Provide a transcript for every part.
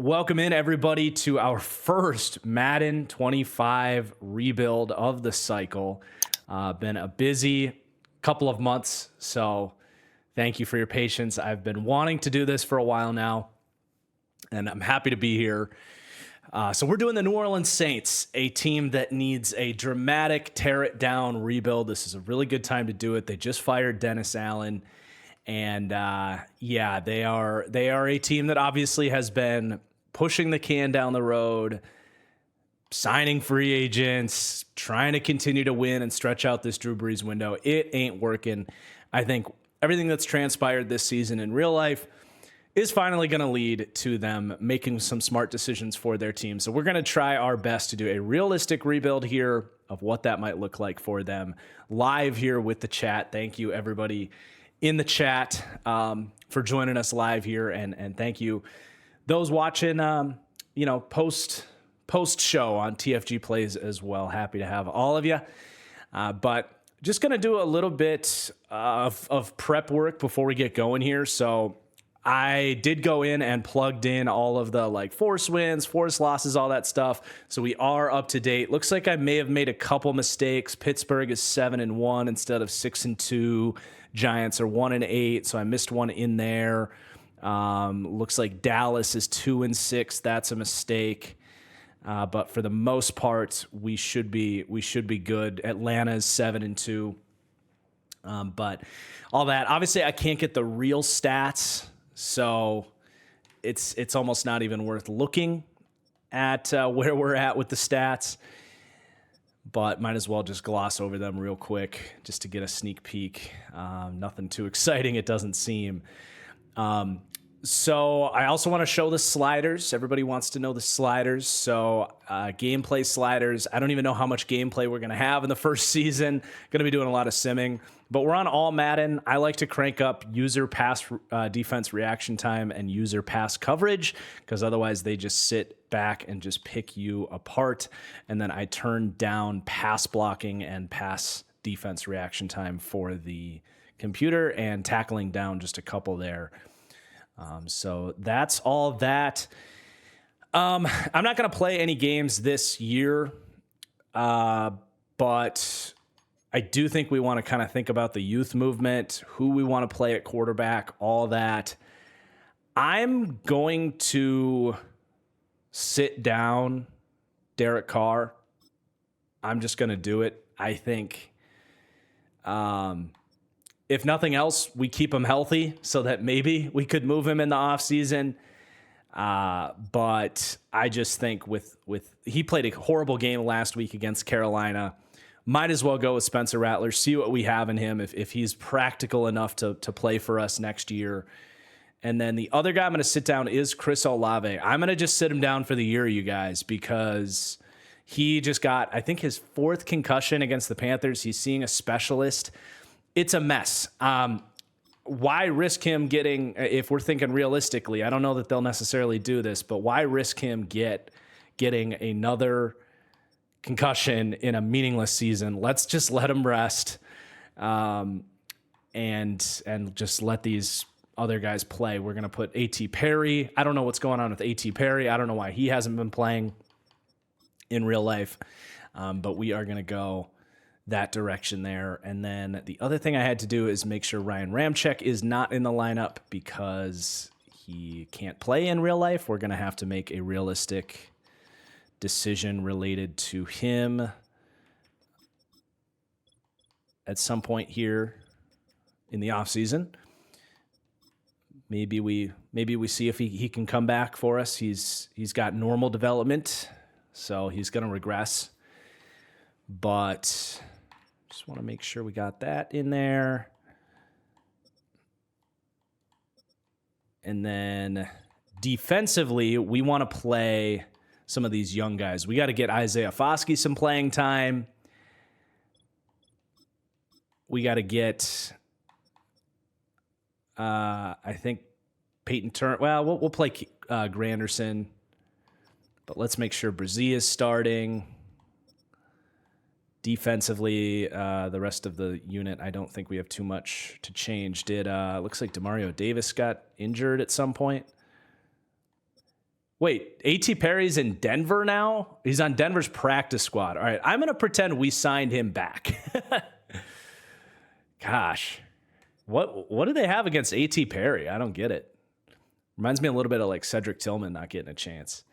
Welcome in, everybody, to our first Madden 25 rebuild of the cycle. Been a busy couple of months, so thank you for your patience. I've been wanting to do this for a while now, and I'm happy to be here. So we're doing the New Orleans Saints, a team that needs a dramatic tear-it-down rebuild. This is a really good time to do it. They just fired Dennis Allen. And they are a team that obviously has been pushing the can down the road, signing free agents, trying to continue to win and stretch out this Drew Brees window. It ain't working. I think everything that's transpired this season in real life is finally going to lead to them making some smart decisions for their team. So we're going to try our best to do a realistic rebuild here of what that might look like for them. Live here with the chat. Thank you, everybody in the chat for joining us live here, and thank you those watching post show on TFG Plays as well. Happy to have all of you, but just gonna do a little bit of prep work before we get going here. So I did go in and plugged in all of the force wins, force losses, all that stuff. So we are up to date. Looks like I may have made a couple mistakes. Pittsburgh is 7-1 instead of 6-2. Giants are 1-8, so I missed one in there. Looks like Dallas is 2-6. That's a mistake. But for the most part, we should be good. Atlanta's 7-2. But all that, obviously, I can't get the real stats, so it's almost not even worth looking at where we're at with the stats. But might as well just gloss over them real quick just to get a sneak peek. Nothing too exciting, it doesn't seem. So I also want to show the sliders. Everybody wants to know the sliders. So gameplay sliders. I don't even know how much gameplay we're going to have in the first season. Going to be doing a lot of simming. But we're on all Madden. I like to crank up user pass defense reaction time and user pass coverage, because otherwise they just sit back and just pick you apart. And then I turn down pass blocking and pass defense reaction time for the computer, and tackling down just a couple there. So that's all that. I'm not going to play any games this year, but I do think we want to kind of think about the youth movement, who we want to play at quarterback, all that. I'm going to sit down Derek Carr. I'm just going to do it. I think if nothing else, we keep him healthy so that maybe we could move him in the offseason. But I just think with he played a horrible game last week against Carolina. Might as well go with Spencer Rattler, see what we have in him, if he's practical enough to play for us next year. And then the other guy I'm going to sit down is Chris Olave. I'm going to just sit him down for the year, you guys, because he just got, I think, his fourth concussion against the Panthers. He's seeing a specialist. It's a mess. Why risk him getting, if we're thinking realistically, I don't know that they'll necessarily do this, but why risk him getting another concussion in a meaningless season? Let's just let him rest, and just let these other guys play. We're going to put A.T. Perry. I don't know what's going on with A.T. Perry. I don't know why he hasn't been playing in real life, but we are going to go that direction there. And then the other thing I had to do is make sure Ryan Ramczyk is not in the lineup because he can't play in real life. We're going to have to make a realistic decision related to him at some point here in the offseason. Maybe we see if he can come back for us. He's got normal development, so he's going to regress. But just want to make sure we got that in there. And then defensively, we want to play some of these young guys. We got to get Isaiah Foskey some playing time. We got to get, I think, Peyton Turner. Well, we'll play Granderson, but let's make sure Brzee is starting. Defensively, the rest of the unit, I don't think we have too much to change. Looks like Demario Davis got injured at some point. Wait, A.T. Perry's in Denver now? He's on Denver's practice squad. All right, I'm going to pretend we signed him back. Gosh, what do they have against A.T. Perry? I don't get it. Reminds me a little bit of like Cedric Tillman not getting a chance.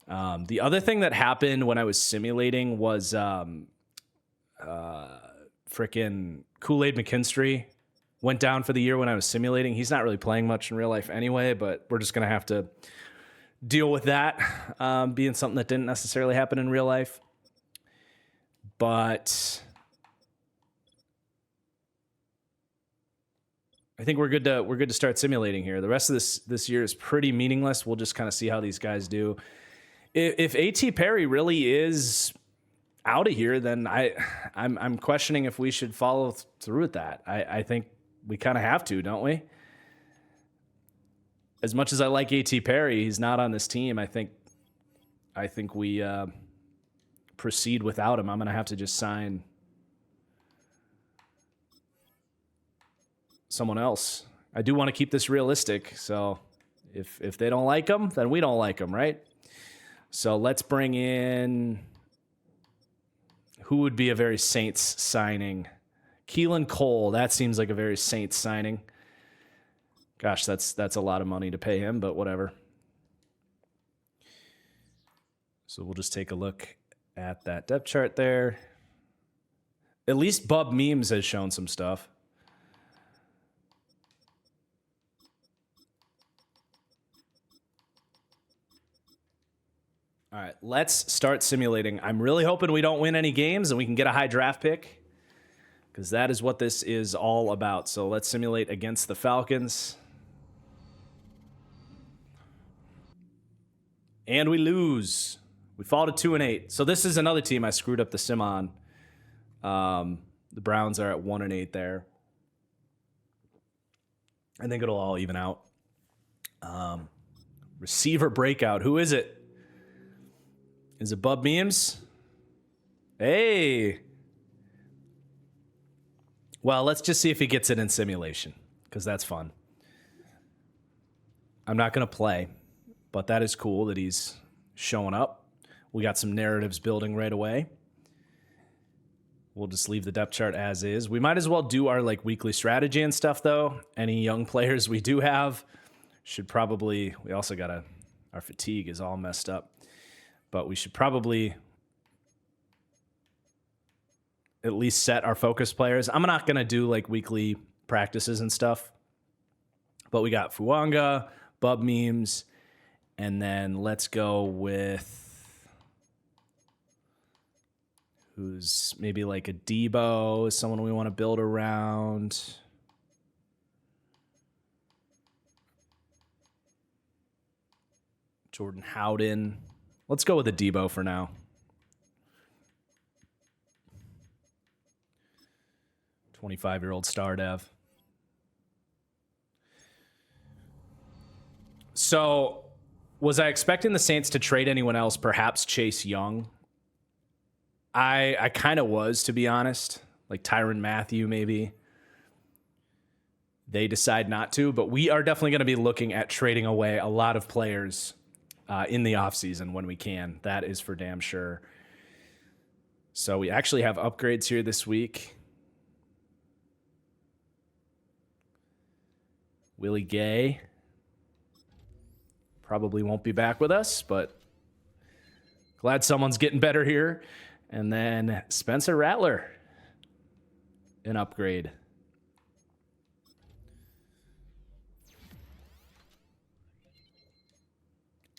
The other thing that happened when I was simulating was frickin' Kool-Aid McKinstry went down for the year when I was simulating. He's not really playing much in real life anyway, but we're just going to have to deal with that being something that didn't necessarily happen in real life. But I think we're good to start simulating here. The rest of this year is pretty meaningless. We'll just kind of see how these guys do. If A.T. Perry really is out of here, then I'm questioning if we should follow through with that. I think we kind of have to, don't we? As much as I like A.T. Perry, he's not on this team. I think we proceed without him. I'm going to have to just sign someone else. I do want to keep this realistic, so if they don't like him, then we don't like him, right? So let's bring in, who would be a very Saints signing? Keelan Cole. That seems like a very Saints signing. Gosh, that's a lot of money to pay him, but whatever. So we'll just take a look at that depth chart there. At least Bub Memes has shown some stuff. All right, let's start simulating. I'm really hoping we don't win any games and we can get a high draft pick, because that is what this is all about. So let's simulate against the Falcons. And we lose. We fall to 2-8. So this is another team I screwed up the sim on. The Browns are at 1-8 there. I think it'll all even out. Receiver breakout. Who is it? Is it Bub Memes? Hey. Well, let's just see if he gets it in simulation, because that's fun. I'm not going to play, but that is cool that he's showing up. We got some narratives building right away. We'll just leave the depth chart as is. We might as well do our like weekly strategy and stuff, though. Any young players we do have should probably... We also got our fatigue is all messed up. But we should probably at least set our focus players. I'm not going to do like weekly practices and stuff. But we got Fuanga, Bub Memes, and then let's go with who's maybe like a Debo, someone we want to build around. Jordan Howden. Let's go with a Debo for now. 25-year-old star dev. So, was I expecting the Saints to trade anyone else, perhaps Chase Young? I kind of was, to be honest. Like Tyrann Mathieu, maybe. They decide not to, but we are definitely going to be looking at trading away a lot of players in the offseason when we can. That is for damn sure. So we actually have upgrades here this week. Willie Gay probably won't be back with us, but glad someone's getting better here. And then Spencer Rattler, an upgrade.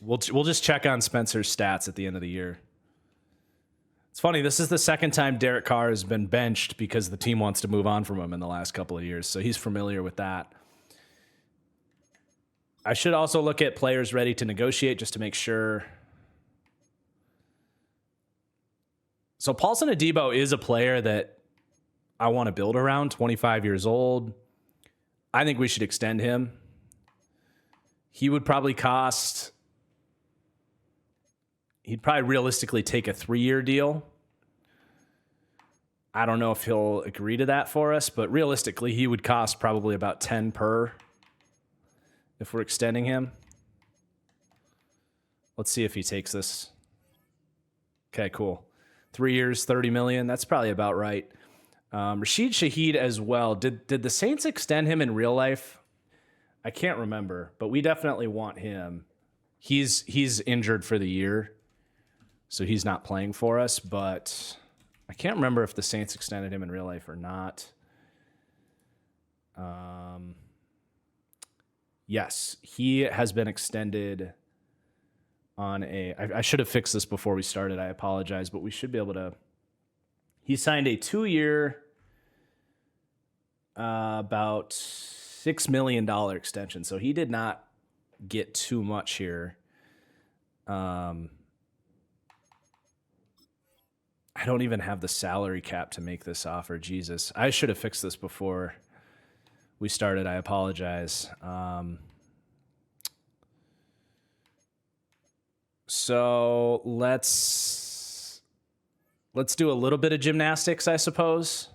We'll just check on Spencer's stats at the end of the year. It's funny, this is the second time Derek Carr has been benched because the team wants to move on from him in the last couple of years, so he's familiar with that. I should also look at players ready to negotiate just to make sure. So Paulson Adebo is a player that I want to build around, 25 years old. I think we should extend him. He would probably cost... He'd probably realistically take a 3-year deal. I don't know if he'll agree to that for us, but realistically, he would cost probably about 10 per if we're extending him. Let's see if he takes this. Okay, cool. 3 years, 30 million. That's probably about right. Rashid Shaheed as well. Did the Saints extend him in real life? I can't remember, but we definitely want him. He's injured for the year, so he's not playing for us, but I can't remember if the Saints extended him in real life or not. Yes, he has been extended on I should have fixed this before we started. I apologize, but we should be able to. He signed a 2-year, about $6 million extension. So he did not get too much here. I don't even have the salary cap to make this offer. Jesus, I should have fixed this before we started. I apologize. So let's do a little bit of gymnastics, I suppose.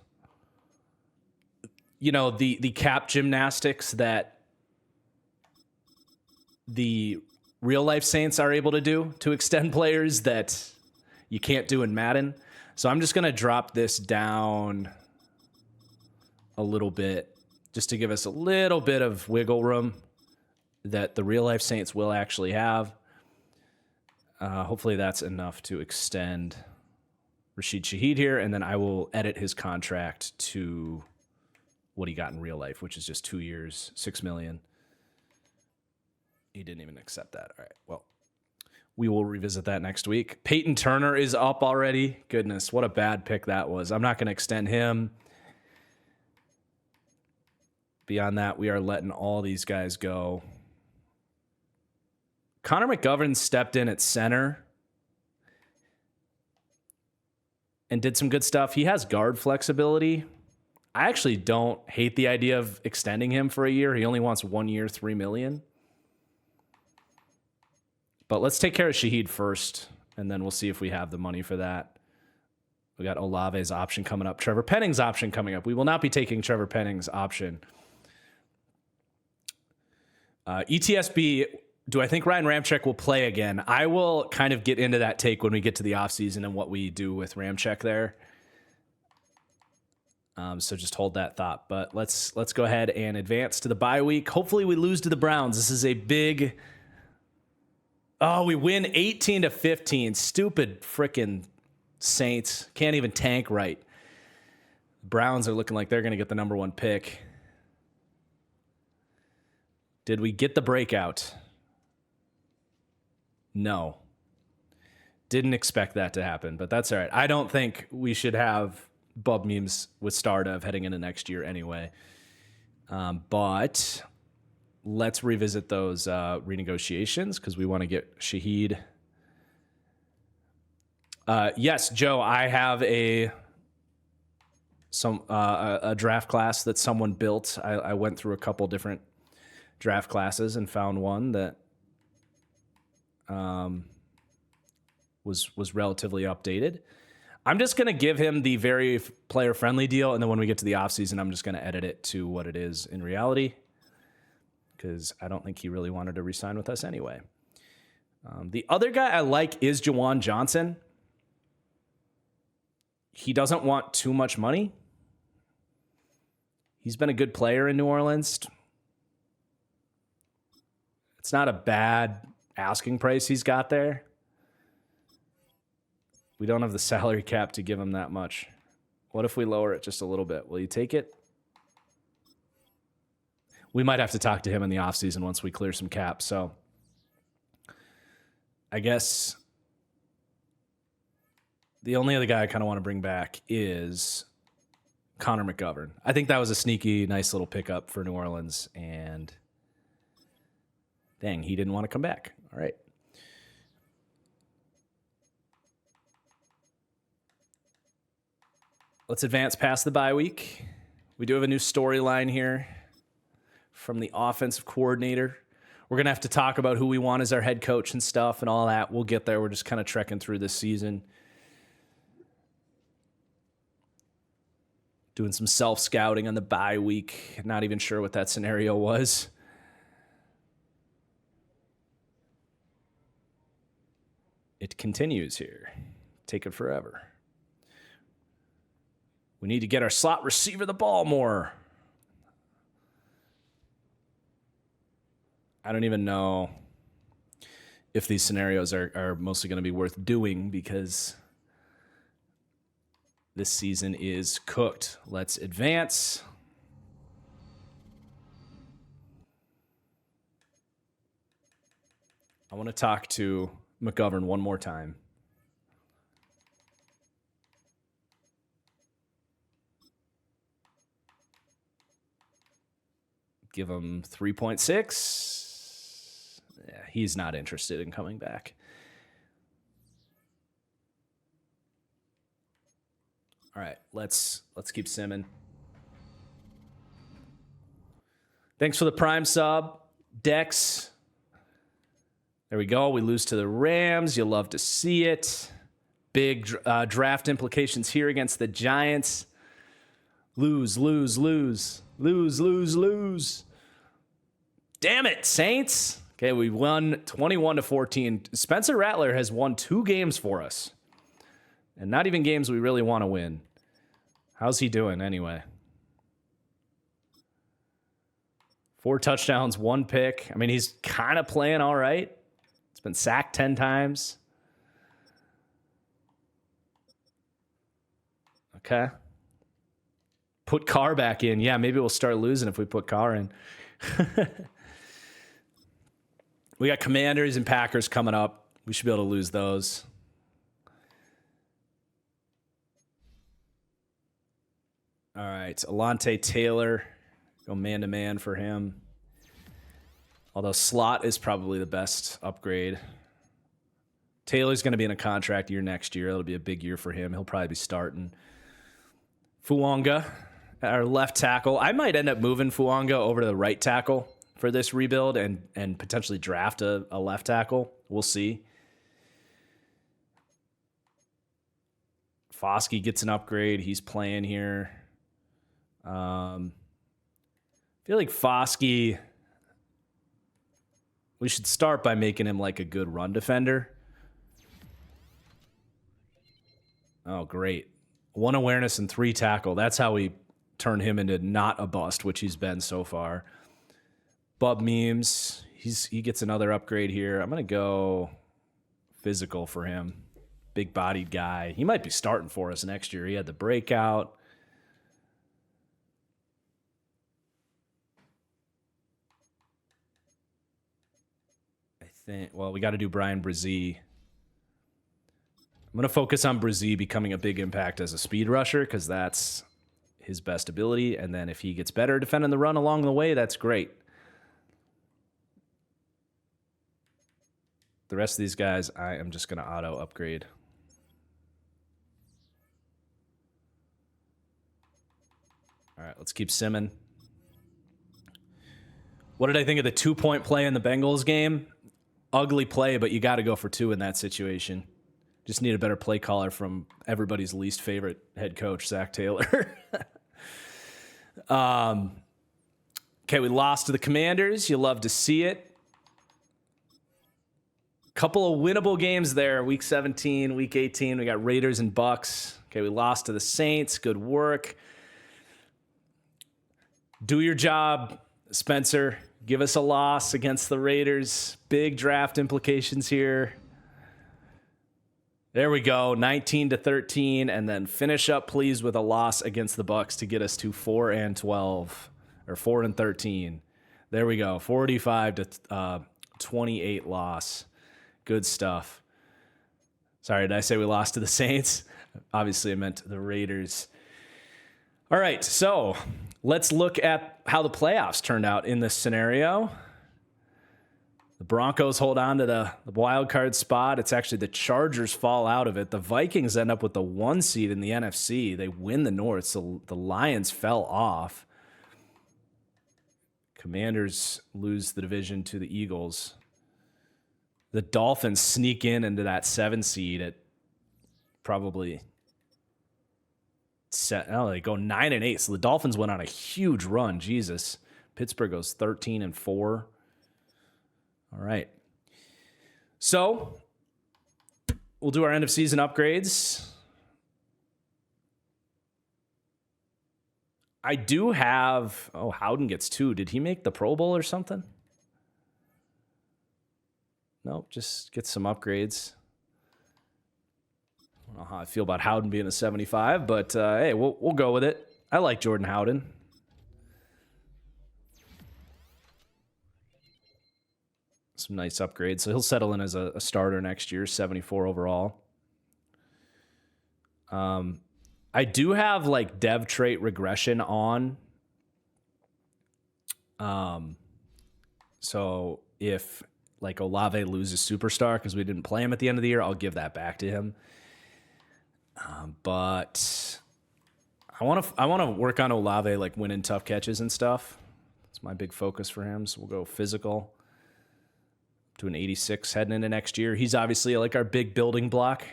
You know, the cap gymnastics that the real life Saints are able to do to extend players that you can't do in Madden. So I'm just going to drop this down a little bit just to give us a little bit of wiggle room that the real life Saints will actually have. Hopefully that's enough to extend Rashid Shaheed here, and then I will edit his contract to what he got in real life, which is just 2 years, $6 million. He didn't even accept that. All right, well, we will revisit that next week. Peyton Turner is up already. Goodness, what a bad pick that was. I'm not going to extend him. Beyond that, we are letting all these guys go. Connor McGovern stepped in at center and did some good stuff. He has guard flexibility. I actually don't hate the idea of extending him for a year. He only wants 1 year, $3 million. But let's take care of Shaheed first, and then we'll see if we have the money for that. We got Olave's option coming up. Trevor Penning's option coming up. We will not be taking Trevor Penning's option. ETSB, do I think Ryan Ramczyk will play again? I will kind of get into that take when we get to the offseason and what we do with Ramczyk there. So just hold that thought. But let's go ahead and advance to the bye week. Hopefully we lose to the Browns. This is a big... Oh, we win 18-15. Stupid frickin' Saints. Can't even tank right. Browns are looking like they're going to get the number 1 pick. Did we get the breakout? No. Didn't expect that to happen, but that's all right. I don't think we should have bub memes with Stardev heading into next year anyway. But let's revisit those renegotiations because we want to get Shaheed. Yes, Joe, I have a draft class that someone built. I went through a couple different draft classes and found one that was relatively updated. I'm just going to give him the very player-friendly deal, and then when we get to the offseason, I'm just going to edit it to what it is in reality because I don't think he really wanted to re-sign with us anyway. The other guy I like is Jawan Johnson. He doesn't want too much money. He's been a good player in New Orleans. It's not a bad asking price he's got there. We don't have the salary cap to give him that much. What if we lower it just a little bit? Will you take it? We might have to talk to him in the offseason once we clear some cap. So I guess the only other guy I kind of want to bring back is Connor McGovern. I think that was a sneaky, nice little pickup for New Orleans. And dang, he didn't want to come back. All right. Let's advance past the bye week. We do have a new storyline here from the offensive coordinator. We're going to have to talk about who we want as our head coach and stuff and all that. We'll get there. We're just kind of trekking through this season. Doing some self-scouting on the bye week. Not even sure what that scenario was. it continues here. Take it forever. We need to get our slot receiver the ball more. I don't even know if these scenarios are mostly going to be worth doing because this season is cooked. Let's advance. I want to talk to McGovern one more time. Give him 3.6. Yeah, he's not interested in coming back. All right, let's keep simming. Thanks for the prime sub, Dex. There we go. We lose to the Rams. You'll love to see it. Big draft implications here against the Giants. Lose. Damn it, Saints. Okay, we won 21-14. Spencer Rattler has won 2 games for us. And not even games we really want to win. How's he doing anyway? 4 touchdowns, 1 pick. I mean, he's kind of playing all right. He's been sacked 10 times. Okay. Put Carr back in. Yeah, maybe we'll start losing if we put Carr in. We got Commanders and Packers coming up. We should be able to lose those. All right, Alontae Taylor. Go man-to-man for him. Although slot is probably the best upgrade. Taylor's going to be in a contract year next year. It'll be a big year for him. He'll probably be starting. Fuanga, our left tackle. I might end up moving Fuanga over to the right tackle for this rebuild and potentially draft a left tackle. We'll see. Foskey gets an upgrade. He's playing here. I feel like Foskey, we should start by making him like a good run defender. Oh, great. 1 awareness and 3 tackle. That's how we turn him into not a bust, which he's been so far. Bub Memes, he gets another upgrade here. I'm going to go physical for him. Big-bodied guy. He might be starting for us next year. He had the breakout. Well, we got to do Brian Brzee. I'm going to focus on Brzee becoming a big impact as a speed rusher because that's his best ability. And then if he gets better defending the run along the way, that's great. The rest of these guys, I am just going to auto upgrade. All right, let's keep simming. What did I think of the 2-point play in the Bengals game? Ugly play, but you got to go for 2 in that situation. Just need a better play caller from everybody's least favorite head coach, Zach Taylor. Okay, we lost to the Commanders. You love to see it. Couple of winnable games there. Week 17, Week 18. We got Raiders and Bucks. Okay, we lost to the Saints. Good work. Do your job, Spencer. Give us a loss against the Raiders. Big draft implications here. There we go, 19-13, and then finish up, please, with a loss against the Bucks to get us to 4-12 or 4-13. There we go, 45-28 loss. Good stuff. Sorry, did I say we lost to the Saints? Obviously, I meant the Raiders. All right, so let's look at how the playoffs turned out in this scenario. The Broncos hold on to the wild card spot. It's actually the Chargers fall out of it. The Vikings end up with the 1 seed in the NFC. They win the North, so the Lions fell off. Commanders lose the division to the Eagles. The Dolphins sneak into that 7 seed at probably... they go 9-8. So the Dolphins went on a huge run. Jesus. Pittsburgh goes 13-4. All right. So we'll do our end of season upgrades. I do have, Howden gets 2. Did he make the Pro Bowl or something? Nope, just get some upgrades. I don't know how I feel about Howden being a 75, but hey, we'll go with it. I like Jordan Howden. Some nice upgrades. So he'll settle in as a starter next year, 74 overall. I do have like dev trait regression on. So if like Olave loses superstar because we didn't play him at the end of the year, I'll give that back to him. But I want to work on Olave, like winning tough catches and stuff. It's my big focus for him. So we'll go physical to an 86 heading into next year. He's obviously like our big building block.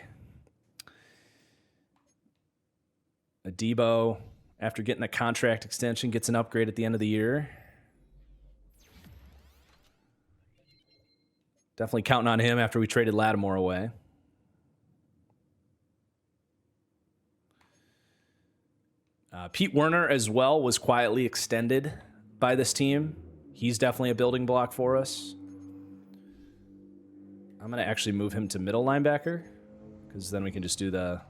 Adebo, after getting a contract extension, gets an upgrade at the end of the year. Definitely counting on him after we traded Lattimore away. Pete Werner as well was quietly extended by this team. He's definitely a building block for us. I'm going to actually move him to middle linebacker because then we can just do the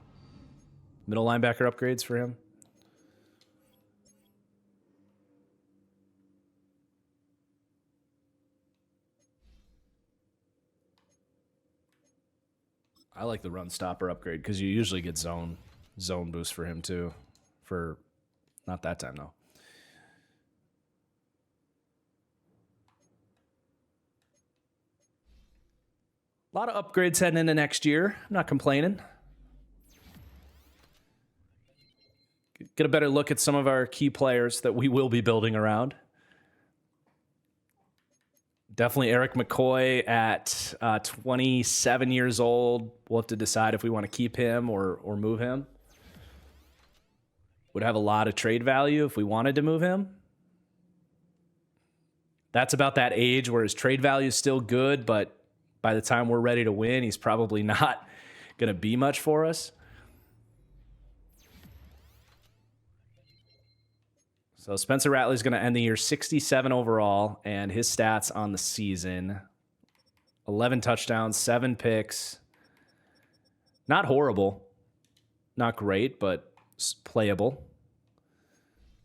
middle linebacker upgrades for him. I like the run stopper upgrade because you usually get zone boost for him too. For not that time though. A lot of upgrades heading into next year. I'm not complaining. Get a better look at some of our key players that we will be building around. Definitely Eric McCoy at 27 years old. We'll have to decide if we want to keep him or move him. Would have a lot of trade value if we wanted to move him. That's about that age where his trade value is still good, but by the time we're ready to win, he's probably not going to be much for us. So Spencer Rattler's going to end the year 67 overall, and his stats on the season: 11 touchdowns, 7 picks. Not horrible. Not great, but playable.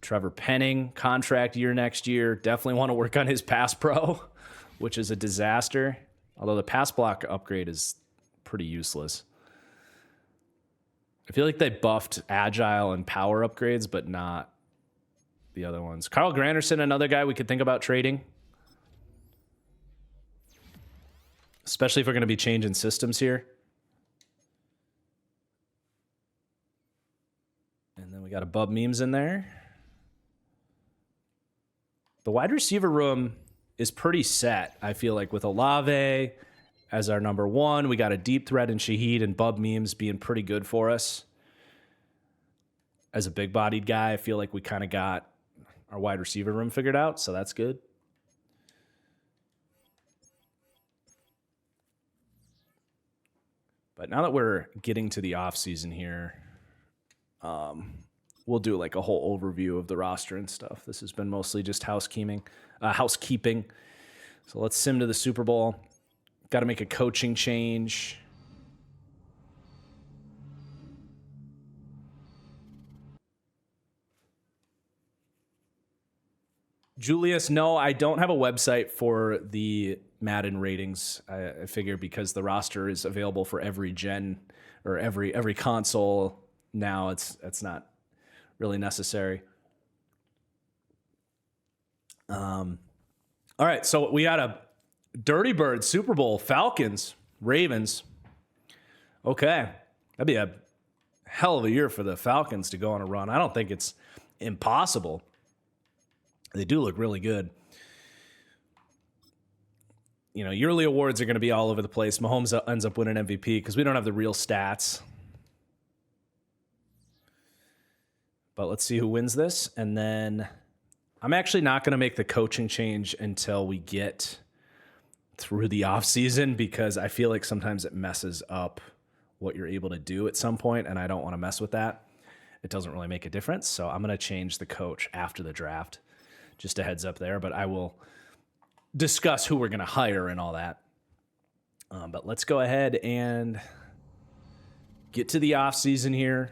Trevor Penning, contract year next year. Definitely want to work on his pass pro, which is a disaster. Although the pass block upgrade is pretty useless. I feel like they buffed agile and power upgrades, but not the other ones. Carl Granderson, another guy we could think about trading. Especially if we're going to be changing systems here. And then we got a Bub Memes in there. The wide receiver room is pretty set, I feel like, with Olave as our number 1. We got a deep threat in Shaheed and Bub Memes being pretty good for us. As a big-bodied guy, I feel like we kind of got our wide receiver room figured out, so that's good. But now that we're getting to the offseason here, we'll do like a whole overview of the roster and stuff. This has been mostly just housekeeping. So let's sim to the Super Bowl. Got to make a coaching change. Julius, no, I don't have a website for the Madden ratings. I figure because the roster is available for every gen or every console now, it's not really necessary. All right, so we got a Dirty Bird Super Bowl, Falcons, Ravens. Okay, that'd be a hell of a year for the Falcons to go on a run. I don't think it's impossible. They do look really good. You know, yearly awards are going to be all over the place. Mahomes ends up winning MVP because we don't have the real stats. But let's see who wins this. And then I'm actually not going to make the coaching change until we get through the offseason because I feel like sometimes it messes up what you're able to do at some point, and I don't want to mess with that. It doesn't really make a difference, so I'm going to change the coach after the draft. Just a heads up there, but I will discuss who we're going to hire and all that. But let's go ahead and get to the offseason here.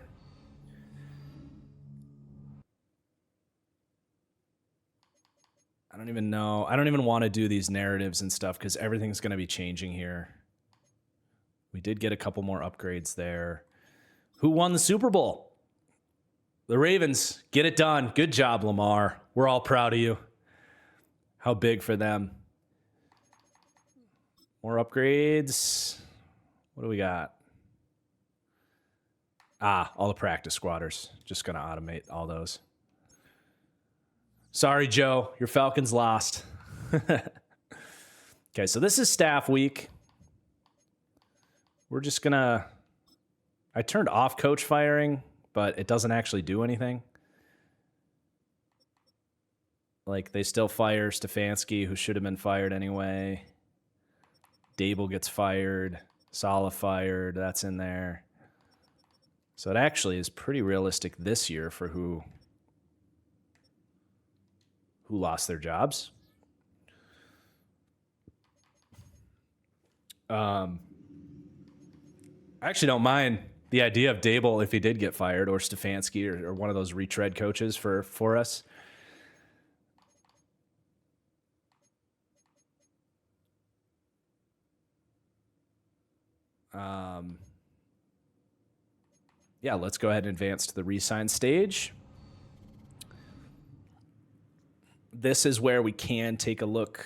I don't even know. I don't even want to do these narratives and stuff because everything's going to be changing here. We did get a couple more upgrades there. Who won the Super Bowl? The Ravens. Get it done. Good job, Lamar. We're all proud of you. How big for them. More upgrades. What do we got? All the practice squatters. Just going to automate all those. Sorry, Joe. Your Falcons lost. Okay, so this is staff week. We're just going to... I turned off coach firing, but it doesn't actually do anything. Like, they still fire Stefanski, who should have been fired anyway. Dable gets fired. Saleh fired. That's in there. So it actually is pretty realistic this year for who lost their jobs. I actually don't mind the idea of Dable if he did get fired, or Stefanski, or one of those retread coaches for us. Yeah, let's go ahead and advance to the re-sign stage. This is where we can take a look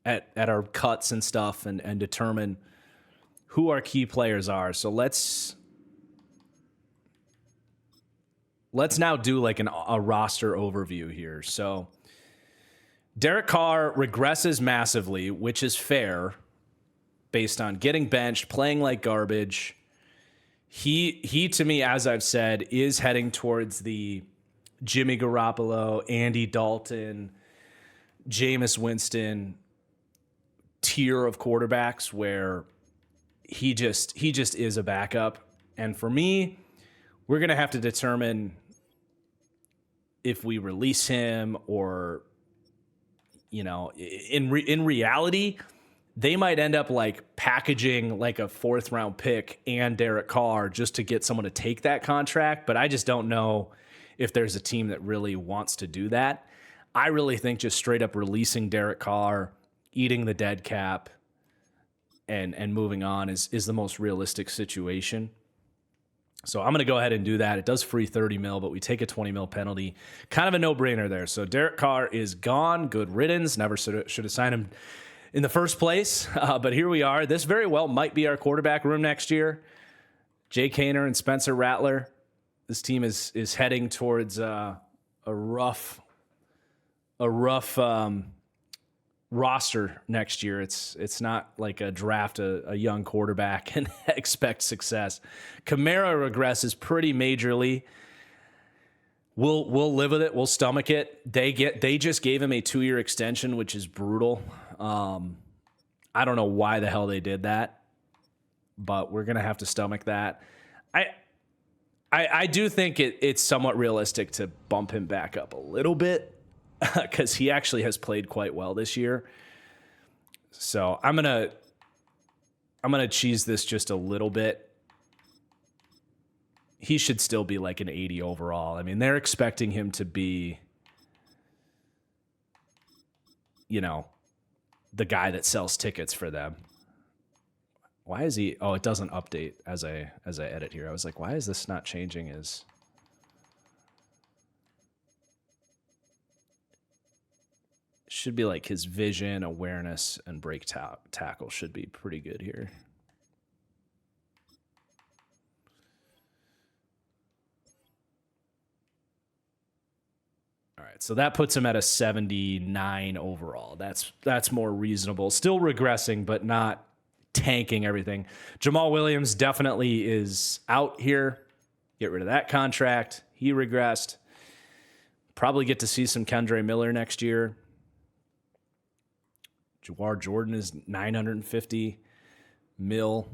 at our cuts and stuff and determine who our key players are. So let's now do like a roster overview here. So Derek Carr regresses massively, which is fair based on getting benched, playing like garbage. He to me, as I've said, is heading towards the Jimmy Garoppolo, Andy Dalton, Jameis Winston tier of quarterbacks where he just is a backup. And for me, we're going to have to determine if we release him or, you know, in reality, they might end up like packaging like a 4th round pick and Derek Carr just to get someone to take that contract. But I just don't know if there's a team that really wants to do that. I really think just straight up releasing Derek Carr, eating the dead cap, and moving on is the most realistic situation. So I'm going to go ahead and do that. It does free $30 million, but we take a $20 million penalty. Kind of a no-brainer there. So Derek Carr is gone. Good riddance. Never should have signed him in the first place. But here we are. This very well might be our quarterback room next year. Jay Kaner and Spencer Rattler. This team is heading towards a rough roster next year. It's not like a draft a young quarterback and expect success. Kamara regresses pretty majorly. We'll live with it. We'll stomach it. They just gave him a 2-year extension, which is brutal. I don't know why the hell they did that, but we're gonna have to stomach that. I do think it's somewhat realistic to bump him back up a little bit because he actually has played quite well this year. So I'm gonna cheese this just a little bit. He should still be like an 80 overall. I mean, they're expecting him to be, you know, the guy that sells tickets for them. Why is he? Oh, it doesn't update as I edit here. I was like, why is this not changing his? Should be like his vision, awareness, and break tackle should be pretty good here. All right, so that puts him at a 79 overall. That's more reasonable. Still regressing, but not tanking everything. Jamal Williams definitely is out here. Get rid of that contract. He regressed. Probably get to see some Kendre Miller next year. Jawar Jordan is $950 million.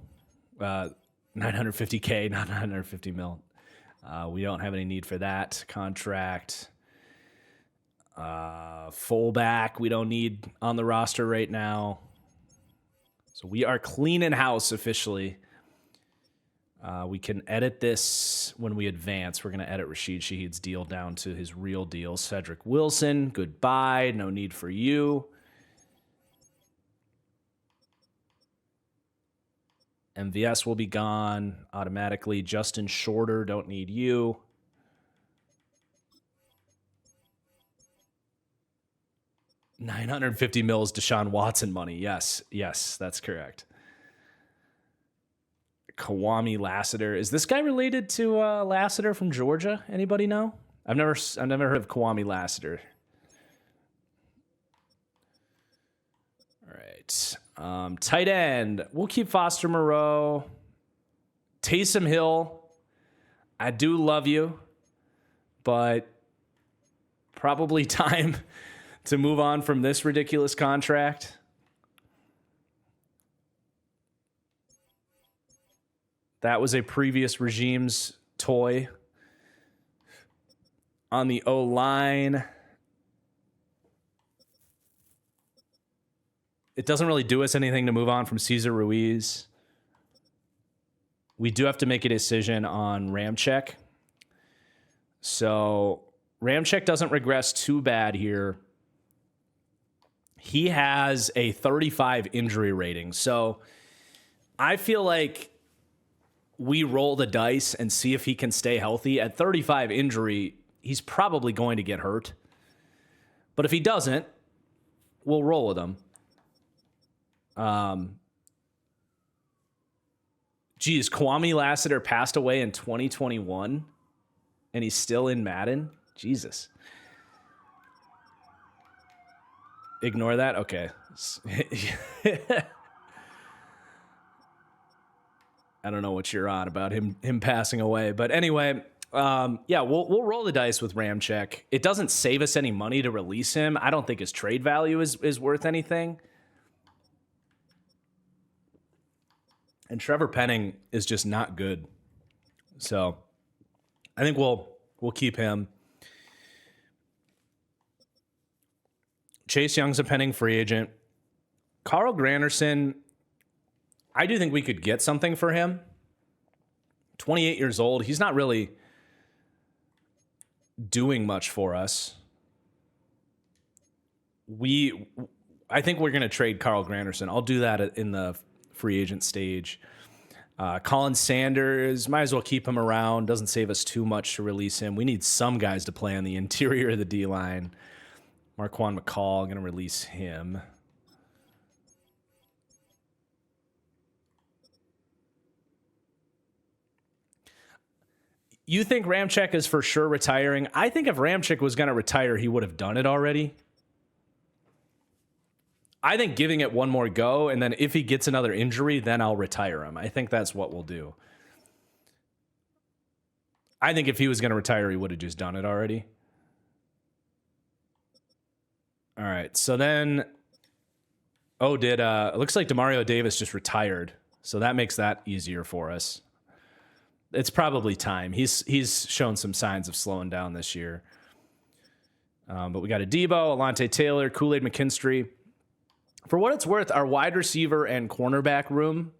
950K, not 950 mil. We don't have any need for that contract. Fullback, we don't need on the roster right now. So we are cleaning house officially. We can edit this when we advance. We're going to edit Rashid Shaheed's deal down to his real deal. Cedric Wilson, goodbye. No need for you. MVS will be gone automatically. Justin Shorter, don't need you. $950 mils Deshaun Watson money. Yes, that's correct. Kwame Lassiter. Is this guy related to Lassiter from Georgia? Anybody know? I've never heard of Kwame Lassiter. All right. Tight end. We'll keep Foster Moreau. Taysom Hill. I do love you, but probably time to move on from this ridiculous contract. That was a previous regime's toy. On the O-line, it doesn't really do us anything to move on from Cesar Ruiz. We do have to make a decision on Ramczyk. So Ramczyk doesn't regress too bad here. He has a 35 injury rating. So I feel like we roll the dice and see if he can stay healthy. At 35 injury, he's probably going to get hurt. But if he doesn't, we'll roll with him. Geez, Kwame Lassiter passed away in 2021 and he's still in Madden. Jesus. Ignore that? Okay. I don't know what you're on about him passing away. But anyway, yeah, we'll roll the dice with Ramczyk. It doesn't save us any money to release him. I don't think his trade value is worth anything. And Trevor Penning is just not good. So I think we'll keep him. Chase Young's a pending free agent. Carl Granderson, I do think we could get something for him. 28 years old. He's not really doing much for us. I think we're going to trade Carl Granderson. I'll do that in the free agent stage. Colin Sanders, might as well keep him around. Doesn't save us too much to release him. We need some guys to play on the interior of the D-line. Marquand McCall, going to release him. You think Ramczyk is for sure retiring? I think if Ramczyk was going to retire, he would have done it already. I think giving it one more go, and then if he gets another injury, then I'll retire him. I think that's what we'll do. I think if he was going to retire, he would have just done it already. All right, so then, it looks like Demario Davis just retired, so that makes that easier for us. It's probably time. He's shown some signs of slowing down this year. But we got a Debo, Alontae Taylor, Kool-Aid McKinstry. For what it's worth, our wide receiver and cornerback room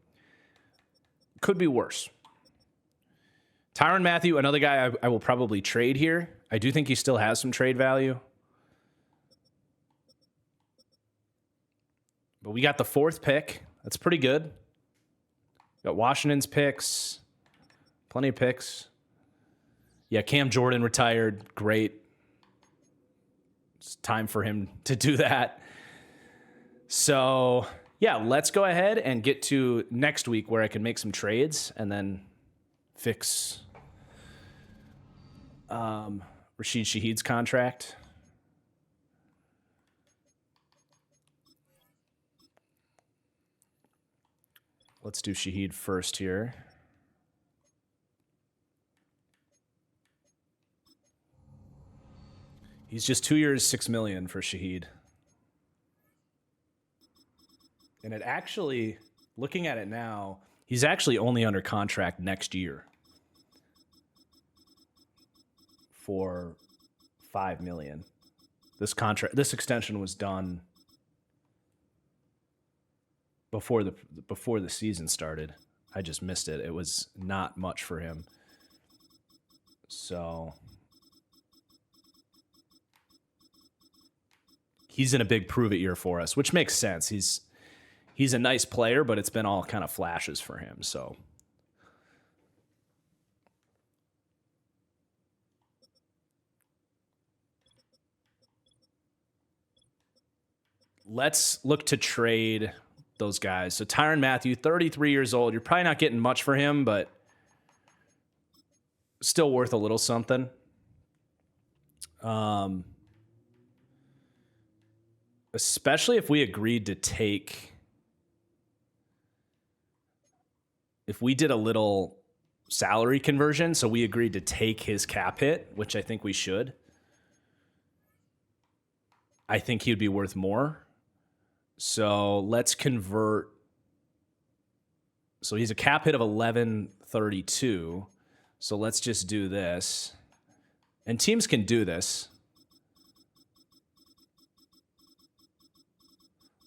could be worse. Tyrann Mathieu, another guy I will probably trade here. I do think he still has some trade value. But we got the 4th pick. That's pretty good. Got Washington's picks. Plenty of picks. Yeah, Cam Jordan retired. Great. It's time for him to do that. So, yeah, let's go ahead and get to next week where I can make some trades and then fix Rashid Shaheed's contract. Let's do Shaheed first here. He's just 2 years, $6 million for Shaheed. And it actually, looking at it now, He's actually only under contract next year for $5 million. This extension was done before the season started. I just missed it. It was not much for him. So he's in a big prove it year for us, which makes sense. He's a nice player, but it's been all kind of flashes for him. So let's look to trade those guys. So Tyrann Mathieu, 33 years old. You're probably not getting much for him, but still worth a little something. Especially if we agreed to take, if we did a little salary conversion, so we agreed to take his cap hit, which I think we should. I think he'd be worth more. So let's convert. So he's a cap hit of 1132. So let's just do this. And teams can do this.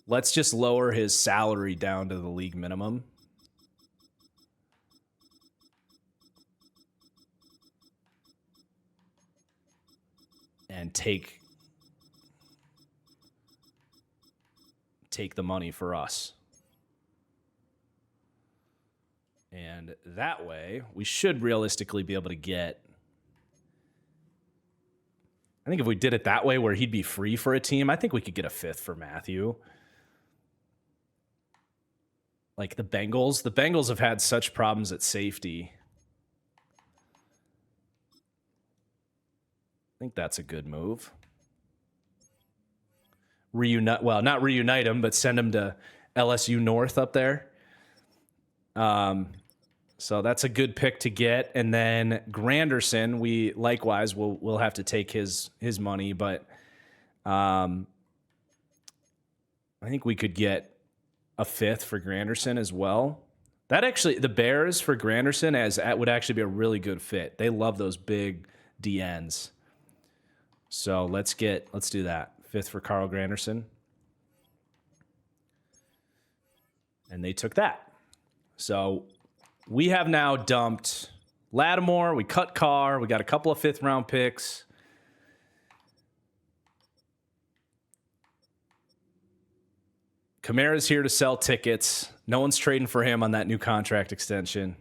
Let's just lower his salary down to the league minimum. And take the money for us. And that way, we should realistically be able to get, I think if we did it that way where he'd be free for a team, I think we could get a fifth for Mathieu. Like the Bengals have had such problems at safety. I think that's a good move. Not reunite him, but send him to LSU North up there. So that's a good pick to get. And then Granderson, we likewise will have to take his money, but I think we could get a fifth for Granderson as well. That actually, the Bears for Granderson would actually be a really good fit. They love those big DNs. So let's do that. Fifth for Carl Granderson. And they took that. So we have now dumped Lattimore. We cut Carr. We got a couple of fifth-round picks. Kamara's here to sell tickets. No one's trading for him on that new contract extension.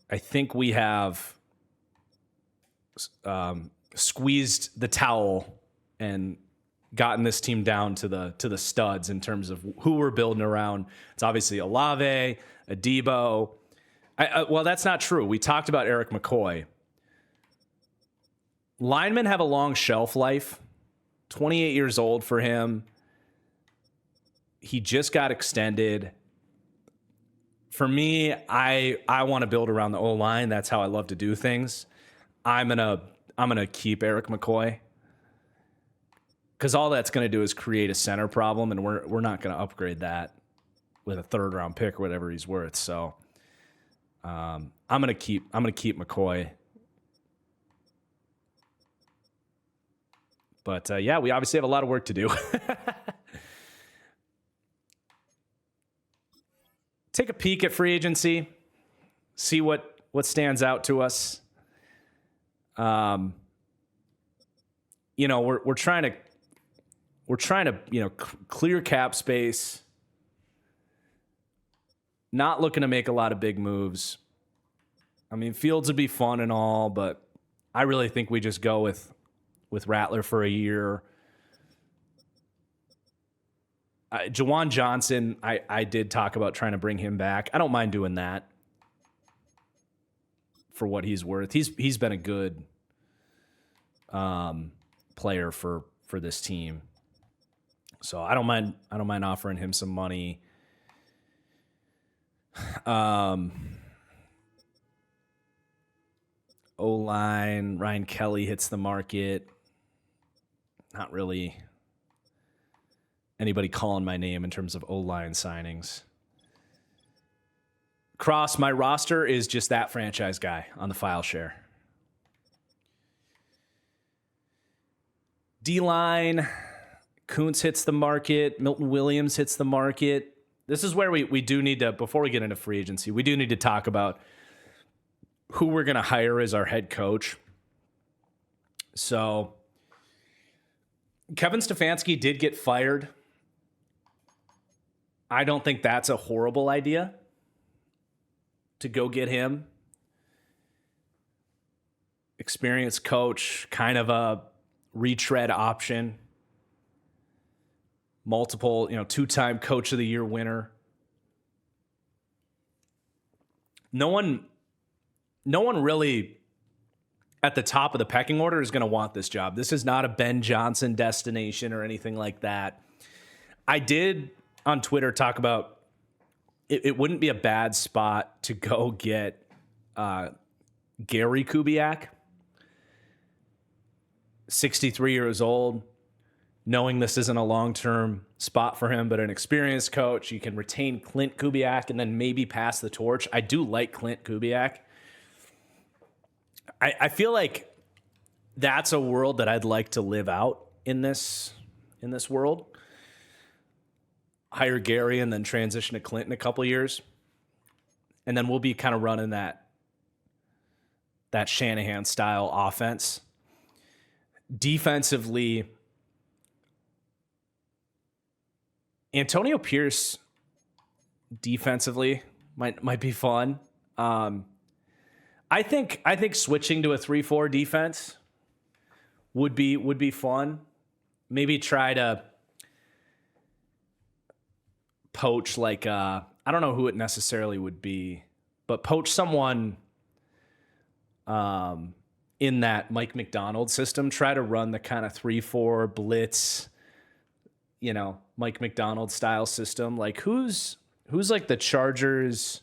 I think we have squeezed the towel and gotten this team down to the studs in terms of who we're building around. It's obviously Olave, Adebo. Well, that's not true. We talked about Eric McCoy. Linemen have a long shelf life. 28 years old for him. He just got extended. For me, I want to build around the O-line. That's how I love to do things. I'm gonna keep Eric McCoy because all that's gonna do is create a center problem, and we're not gonna upgrade that with a third-round pick or whatever he's worth. So I'm gonna keep McCoy. But yeah, we obviously have a lot of work to do. Take a peek at free agency, see what stands out to us. We're trying to clear cap space. Not looking to make a lot of big moves. I mean, Fields would be fun and all, but I really think we just go with Rattler for a year. Jawan Johnson, I did talk about trying to bring him back. I don't mind doing that for what he's worth. He's been a good player for this team, so I don't mind offering him some money. O-line, Ryan Kelly hits the market. Not really anybody calling my name in terms of O-line signings. Cross, my roster is just that franchise guy on the file share. D-line, Kuntz hits the market. Milton Williams hits the market. This is where we do need to, before we get into free agency, we do need to talk about who we're going to hire as our head coach. So Kevin Stefanski did get fired. I don't think that's a horrible idea to go get him. Experienced coach, kind of a retread option. Multiple, two-time coach of the year winner. No one really at the top of the pecking order is going to want this job. This is not a Ben Johnson destination or anything like that. I did on Twitter talk about it wouldn't be a bad spot to go get Gary Kubiak, 63 years old, knowing this isn't a long-term spot for him, but an experienced coach. You can retain Clint Kubiak and then maybe pass the torch. I do like Clint Kubiak. I feel like that's a world that I'd like to live out in this world. Hire Gary and then transition to Clint in a couple years. And then we'll be kind of running that Shanahan style offense. Defensively, Antonio Pierce defensively might be fun. I think switching to a 3-4 defense would be fun. Maybe try to poach I don't know who it necessarily would be, but poach someone in that Mike McDonald system. Try to run the kind of 3-4 blitz, Mike McDonald style system. Like who's like the Chargers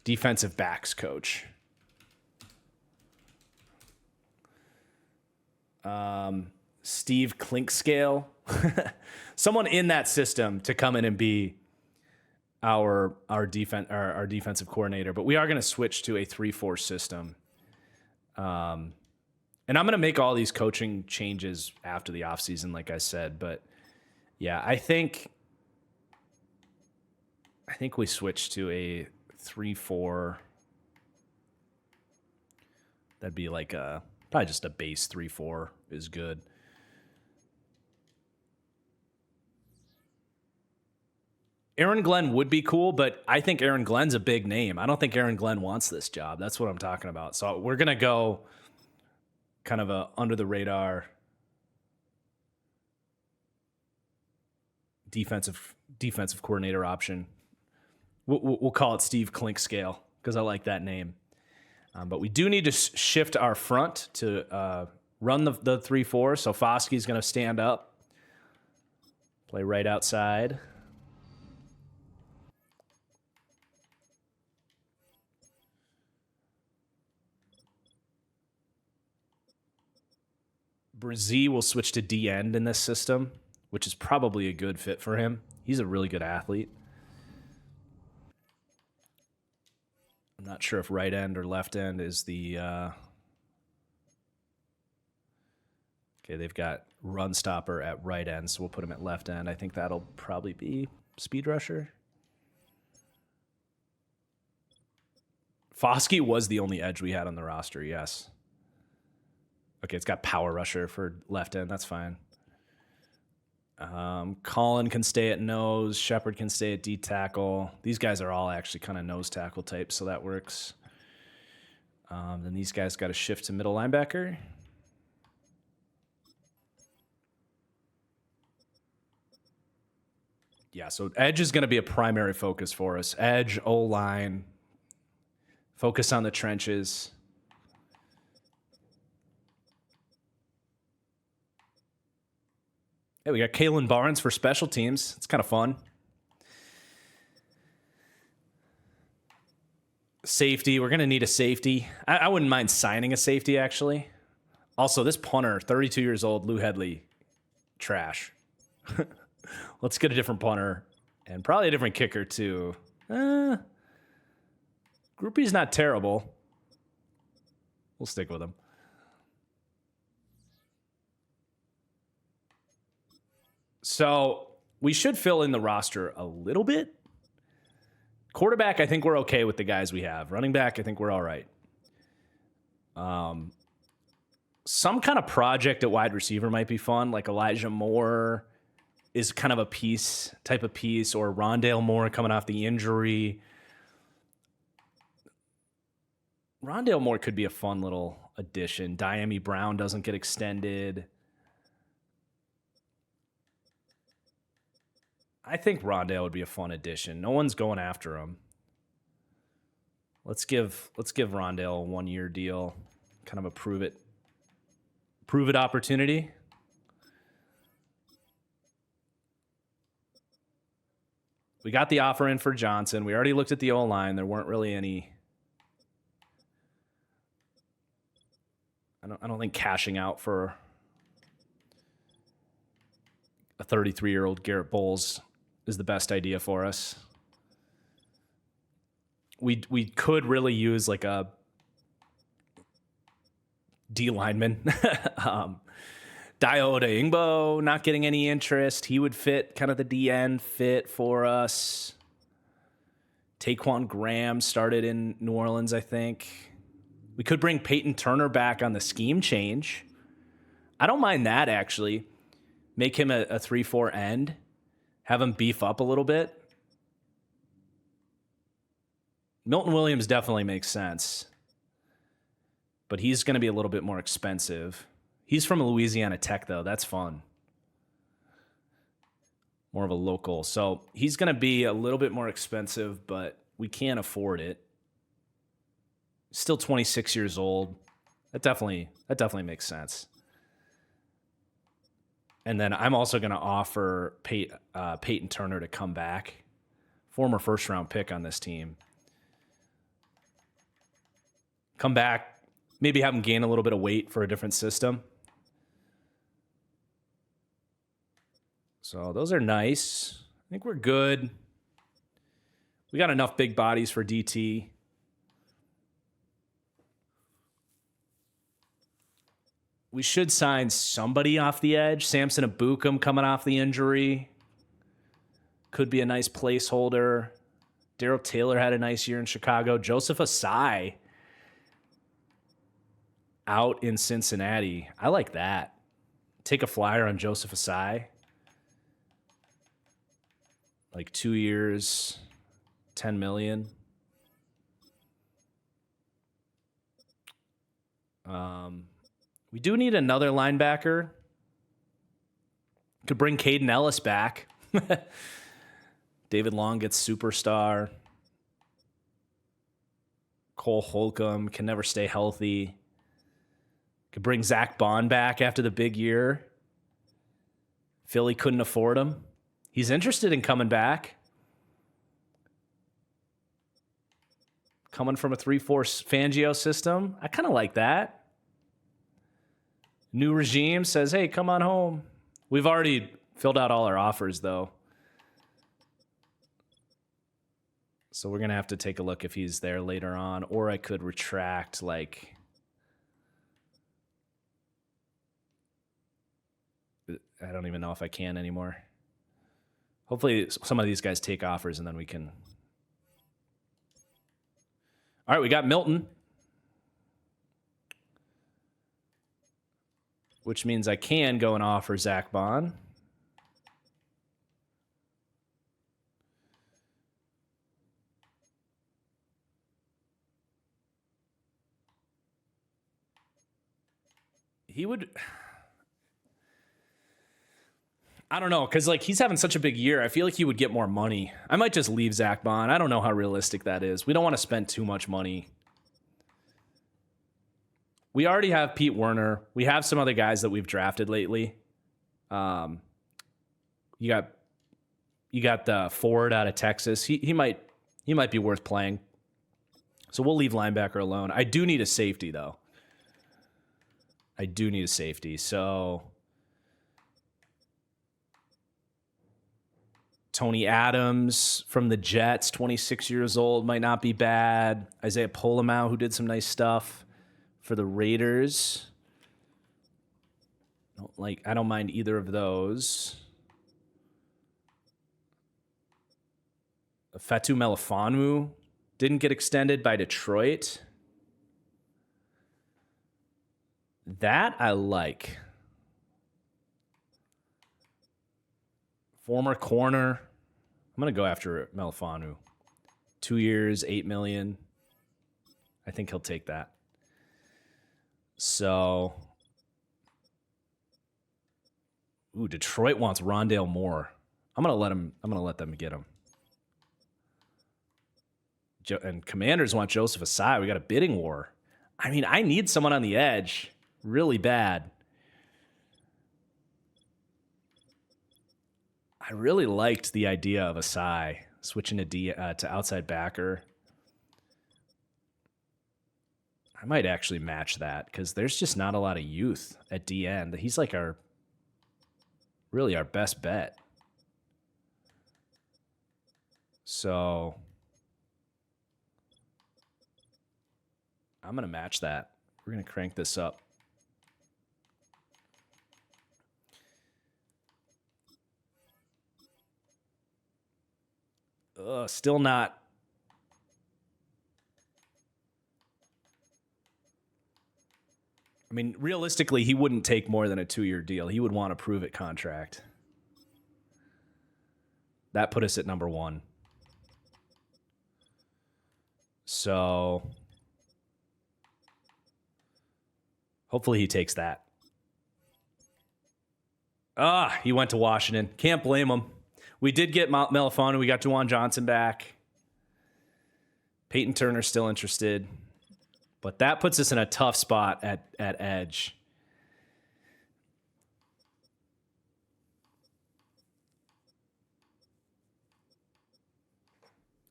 defensive backs coach? Steve Clinkscale, someone in that system to come in and be our defensive coordinator. But we are going to switch to a 3-4 system. And I'm going to make all these coaching changes after the offseason, like I said. But yeah, I think we switch to a 3-4. That'd be like probably just a base 3-4 is good. Aaron Glenn would be cool, but I think Aaron Glenn's a big name. I don't think Aaron Glenn wants this job. That's what I'm talking about. So we're going to go kind of a under the radar defensive coordinator option. We'll call it Steve Clinkscale because I like that name. But we do need to shift our front to run the 3-4. So Foskey's going to stand up, play right outside. Brzee will switch to D end in this system, which is probably a good fit for him. He's a really good athlete. I'm not sure if right end or left end is the... Okay, they've got run stopper at right end, so we'll put him at left end. I think that'll probably be speed rusher. Foskey was the only edge we had on the roster, yes. Okay, it's got power rusher for left end. That's fine. Colin can stay at nose. Shepard can stay at D tackle. These guys are all actually kind of nose tackle types, so that works. Then these guys got to shift to middle linebacker. Yeah, so edge is going to be a primary focus for us. Edge, O-line, focus on the trenches. Hey, we got Kalen Barnes for special teams. It's kind of fun. Safety. We're going to need a safety. I wouldn't mind signing a safety, actually. Also, this punter, 32 years old, Lou Headley, trash. Let's get a different punter and probably a different kicker, too. Groupie's not terrible. We'll stick with him. So we should fill in the roster a little bit. Quarterback, I think we're okay with the guys we have. Running back, I think we're all right. Some kind of project at wide receiver might be fun, like Elijah Moore is kind of a type of piece, or Rondale Moore coming off the injury. Rondale Moore could be a fun little addition. Diami Brown doesn't get extended. I think Rondale would be a fun addition. No one's going after him. Let's give Rondale a 1-year deal, kind of a prove it opportunity. We got the offer in for Johnson. We already looked at the O-line. There weren't really any. I don't think cashing out for a 33-year-old Garrett Bowles is the best idea for us. We could really use like a D lineman. Dayo Odeingbo not getting any interest. He would fit kind of the DN fit for us. Taquan Graham started in New Orleans, I think. We could bring Peyton Turner back on the scheme change. I don't mind that, actually. Make him a 3-4 end. Have him beef up a little bit. Milton Williams definitely makes sense. But he's going to be a little bit more expensive. He's from Louisiana Tech, though. That's fun. More of a local. So he's going to be a little bit more expensive, but we can't afford it. Still 26 years old. That definitely makes sense. And then I'm also going to offer Peyton Turner to come back. Former first-round pick on this team. Come back. Maybe have him gain a little bit of weight for a different system. So those are nice. I think we're good. We got enough big bodies for DT. We should sign somebody off the edge. Samson Abukum coming off the injury. Could be a nice placeholder. Darrell Taylor had a nice year in Chicago. Joseph Asai out in Cincinnati. I like that. Take a flyer on Joseph Asai. Like 2 years, $10 million. We do need another linebacker. Could bring Caden Ellis back. David Long gets superstar. Cole Holcomb can never stay healthy. Could bring Zach Bond back after the big year. Philly couldn't afford him. He's interested in coming back. Coming from a 3-4 Fangio system. I kind of like that. New regime says, hey, come on home. We've already filled out all our offers, though. So we're going to have to take a look if he's there later on. Or I could retract, like... I don't even know if I can anymore. Hopefully some of these guys take offers and then we can... All right, we got Milton. Which means I can go and offer Zach Bond. He would... I don't know, because like he's having such a big year. I feel like he would get more money. I might just leave Zach Bond. I don't know how realistic that is. We don't want to spend too much money. We already have Pete Werner. We have some other guys that we've drafted lately. You got the Ford out of Texas. He might be worth playing. So we'll leave linebacker alone. I do need a safety though. So Tony Adams from the Jets, 26 years old, might not be bad. Isaiah Polamau, who did some nice stuff for the Raiders. I don't mind either of those. Fatu Melifonwu didn't get extended by Detroit. That I like. Former corner. I'm going to go after Melifonwu. 2 years, $8 million. I think he'll take that. So, Detroit wants Rondale Moore. I'm going to let them get him. And Commanders want Joseph Asai. We got a bidding war. I mean, I need someone on the edge really bad. I really liked the idea of Asai switching to outside backer. I might actually match that because there's just not a lot of youth at D end. He's like our best bet. So I'm going to match that. We're going to crank this up. Still not. I mean, realistically, he wouldn't take more than a 2-year deal. He would want a prove-it contract. That put us at number 1. So hopefully he takes that. He went to Washington. Can't blame him. We did get Melifonwu. We got Juwan Johnson back. Peyton Turner still interested. But that puts us in a tough spot at edge.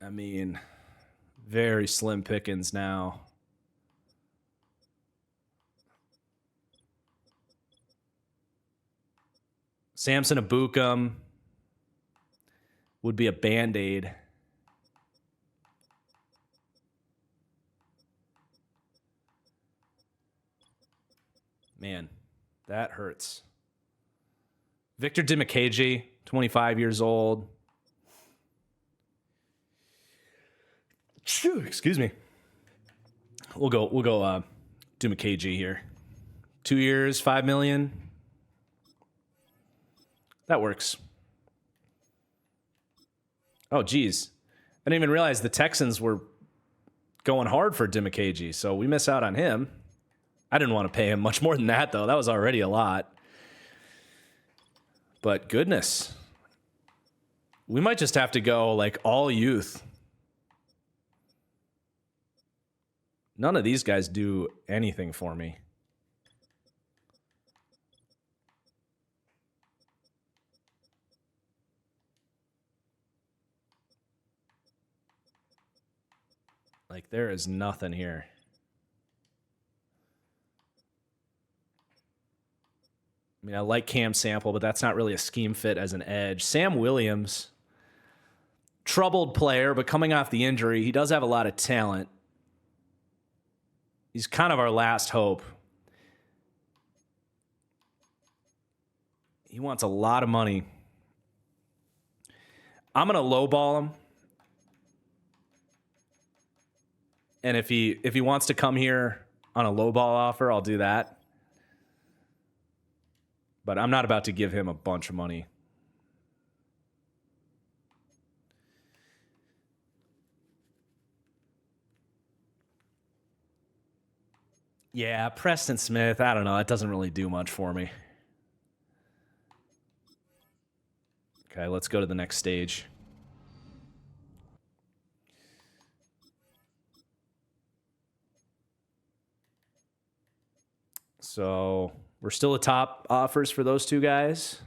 I mean, very slim pickings now. Samson Ebukam would be a Band-Aid. Man, that hurts. Victor Dimukeje, 25 years old. Excuse me. We'll go Dimukeje here. 2 years, $5 million. That works. Oh, geez. I didn't even realize the Texans were going hard for Dimukeje, so we miss out on him. I didn't want to pay him much more than that, though. That was already a lot. But goodness. We might just have to go like all youth. None of these guys do anything for me. Like, there is nothing here. I mean, I like Cam Sample, but that's not really a scheme fit as an edge. Sam Williams, troubled player, but coming off the injury, he does have a lot of talent. He's kind of our last hope. He wants a lot of money. I'm going to lowball him. And if he wants to come here on a lowball offer, I'll do that. But I'm not about to give him a bunch of money. Yeah, Preston Smith, I don't know. That doesn't really do much for me. Okay, let's go to the next stage. So we're still at top offers for those two guys.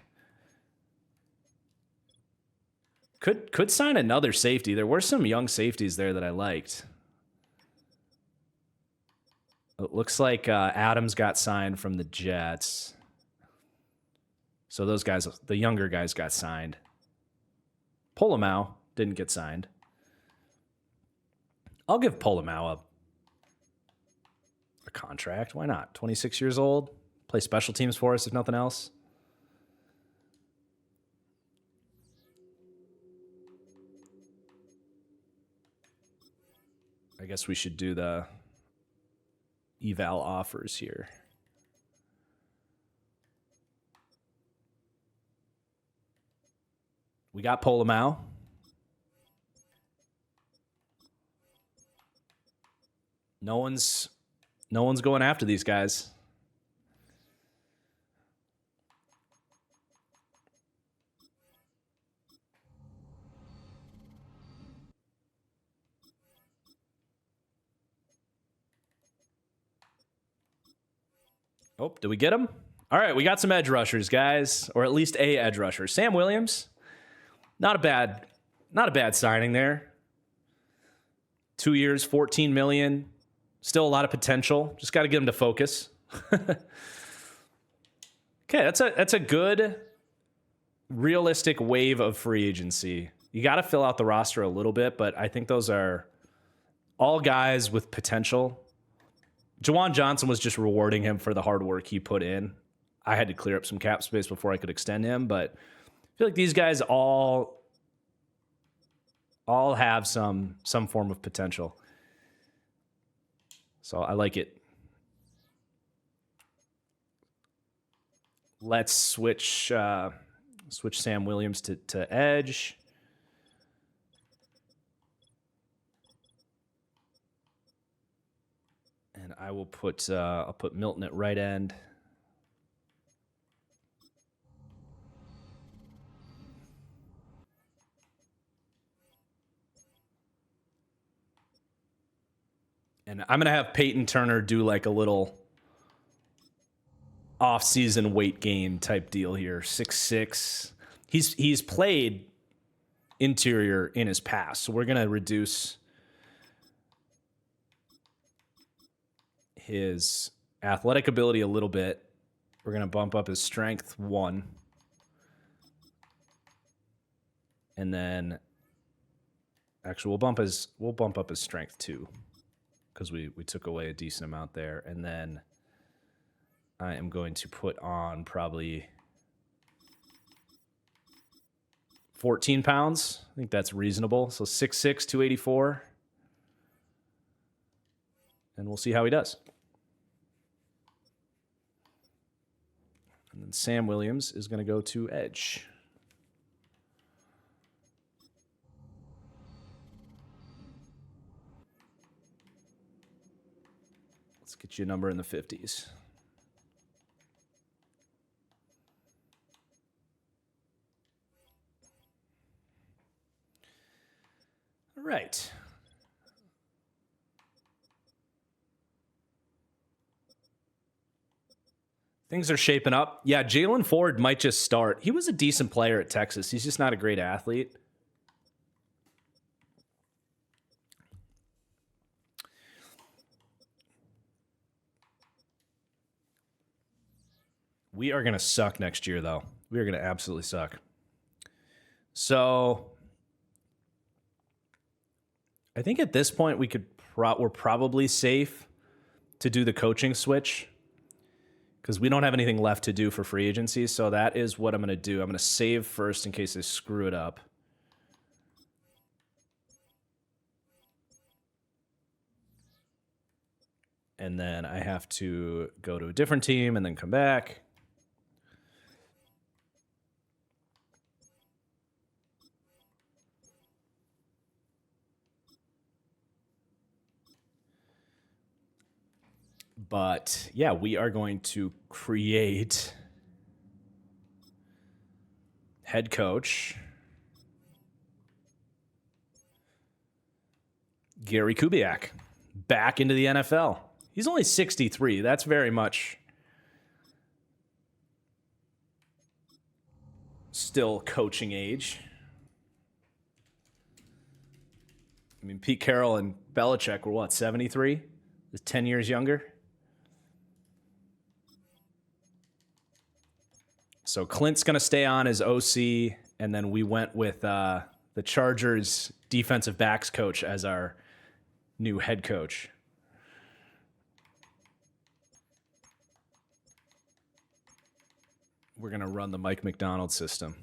Could sign another safety. There were some young safeties there that I liked. It looks like Adams got signed from the Jets. So those guys, the younger guys, got signed. Polomau didn't get signed. I'll give Polomau a contract. Why not? 26 years old. Play special teams for us, if nothing else. I guess we should do the eval offers here. We got Polomau. No one's going after these guys. Oh, did we get him? All right, we got some edge rushers, guys, or at least a edge rusher. Sam Williams, not a bad signing there. 2 years, $14 million. Still a lot of potential. Just got to get him to focus. Okay, that's a good, realistic wave of free agency. You got to fill out the roster a little bit, but I think those are all guys with potential. Jawan Johnson was just rewarding him for the hard work he put in. I had to clear up some cap space before I could extend him, but I feel like these guys all have some form of potential. So I like it. Let's switch Sam Williams to edge. And I will I'll put Milton at right end. And I'm going to have Peyton Turner do like a little off-season weight gain type deal here. 6'6". He's played interior in his past, so we're going to reduce his athletic ability a little bit. We're going to bump up his strength 1. And then actually we'll bump up his strength 2 because we took away a decent amount there. And then I am going to put on probably 14 pounds. I think that's reasonable. So 6'6", 284. And we'll see how he does. And then Sam Williams is going to go to edge. Let's get you a number in the 50s. All right. Things are shaping up. Yeah, Jalen Ford might just start. He was a decent player at Texas. He's just not a great athlete. We are going to suck next year, though. We are going to absolutely suck. So I think at this point we're probably safe to do the coaching switch because we don't have anything left to do for free agency. So that is what I'm going to do. I'm going to save first in case I screw it up. And then I have to go to a different team and then come back. But yeah, we are going to create head coach Gary Kubiak back into the NFL. He's only 63. That's very much still coaching age. I mean, Pete Carroll and Belichick were what, 73? 10 years younger. So Clint's going to stay on as OC, and then we went with the Chargers defensive backs coach as our new head coach. We're going to run the Mike McDonald system.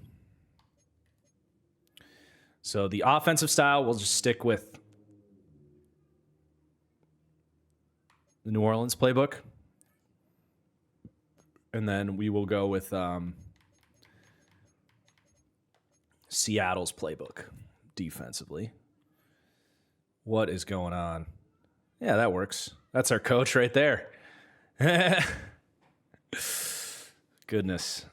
So the offensive style, we'll just stick with the New Orleans playbook. And then we will go with Seattle's playbook defensively. What is going on? Yeah, that works. That's our coach right there. Goodness.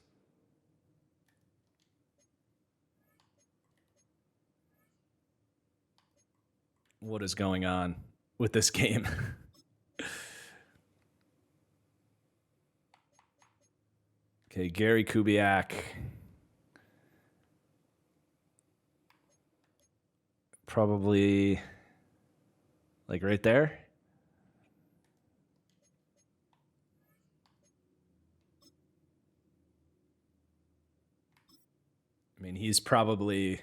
What is going on with this game? Okay, Gary Kubiak. Probably like right there. I mean, he's probably,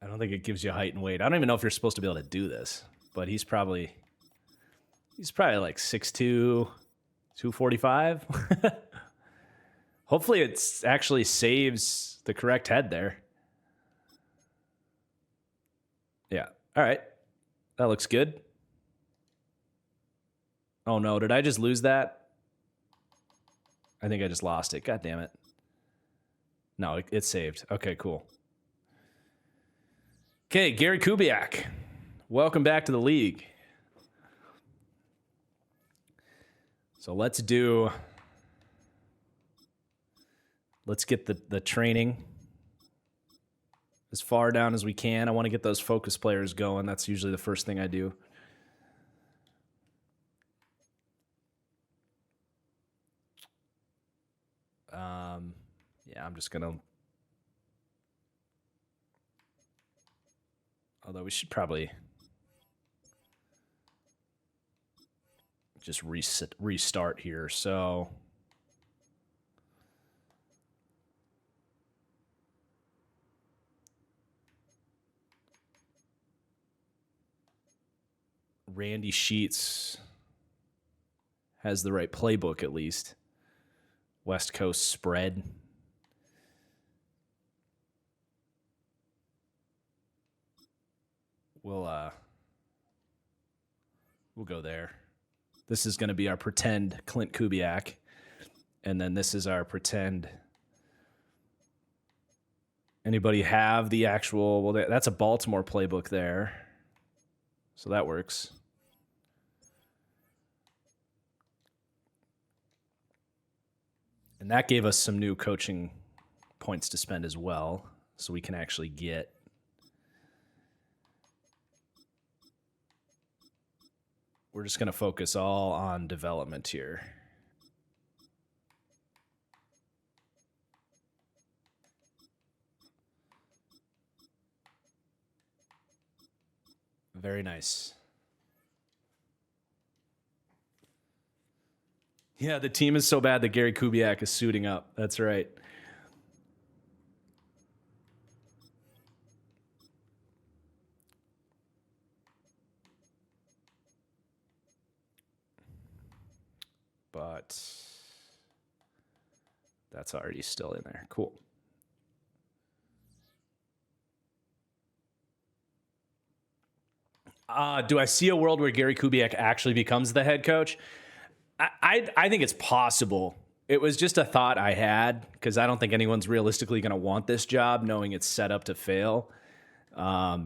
I don't think it gives you height and weight. I don't even know if you're supposed to be able to do this, but he's probably like 6'2", 245. Hopefully it actually saves the correct head there. Yeah. All right. That looks good. Oh no, did I just lose that? I think I just lost it. God damn it. No, it's saved. Okay, cool. Okay, Gary Kubiak. Welcome back to the league. So let's get the training as far down as we can. I want to get those focus players going. That's usually the first thing I do. Yeah, I'm just going to... Although we should probably just restart here. So... Randy Sheets has the right playbook, at least. West Coast spread. We'll go there. This is going to be our pretend Clint Kubiak. And then this is our pretend. Anybody have the actual... Well, that's a Baltimore playbook there. So that works. And that gave us some new coaching points to spend as well. So we can actually get... We're just going to focus all on development here. Very nice. Yeah, the team is so bad that Gary Kubiak is suiting up. That's right. But that's already still in there. Cool. Do I see a world where Gary Kubiak actually becomes the head coach? I think it's possible. It was just a thought I had because I don't think anyone's realistically going to want this job knowing it's set up to fail. I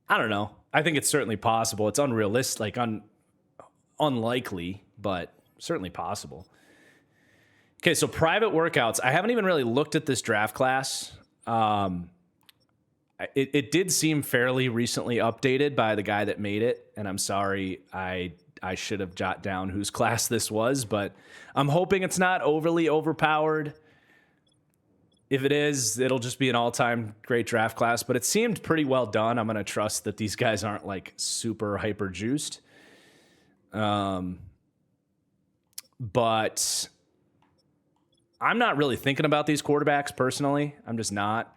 don't know. I think it's certainly possible. It's unrealistic, like unlikely, but certainly possible. Okay, so private workouts. I haven't even really looked at this draft class. It did seem fairly recently updated by the guy that made it, and I'm sorry, I should have jotted down whose class this was, but I'm hoping it's not overly overpowered. If it is, it'll just be an all-time great draft class, but it seemed pretty well done. I'm going to trust that these guys aren't like super hyper juiced. But I'm not really thinking about these quarterbacks personally. I'm just not.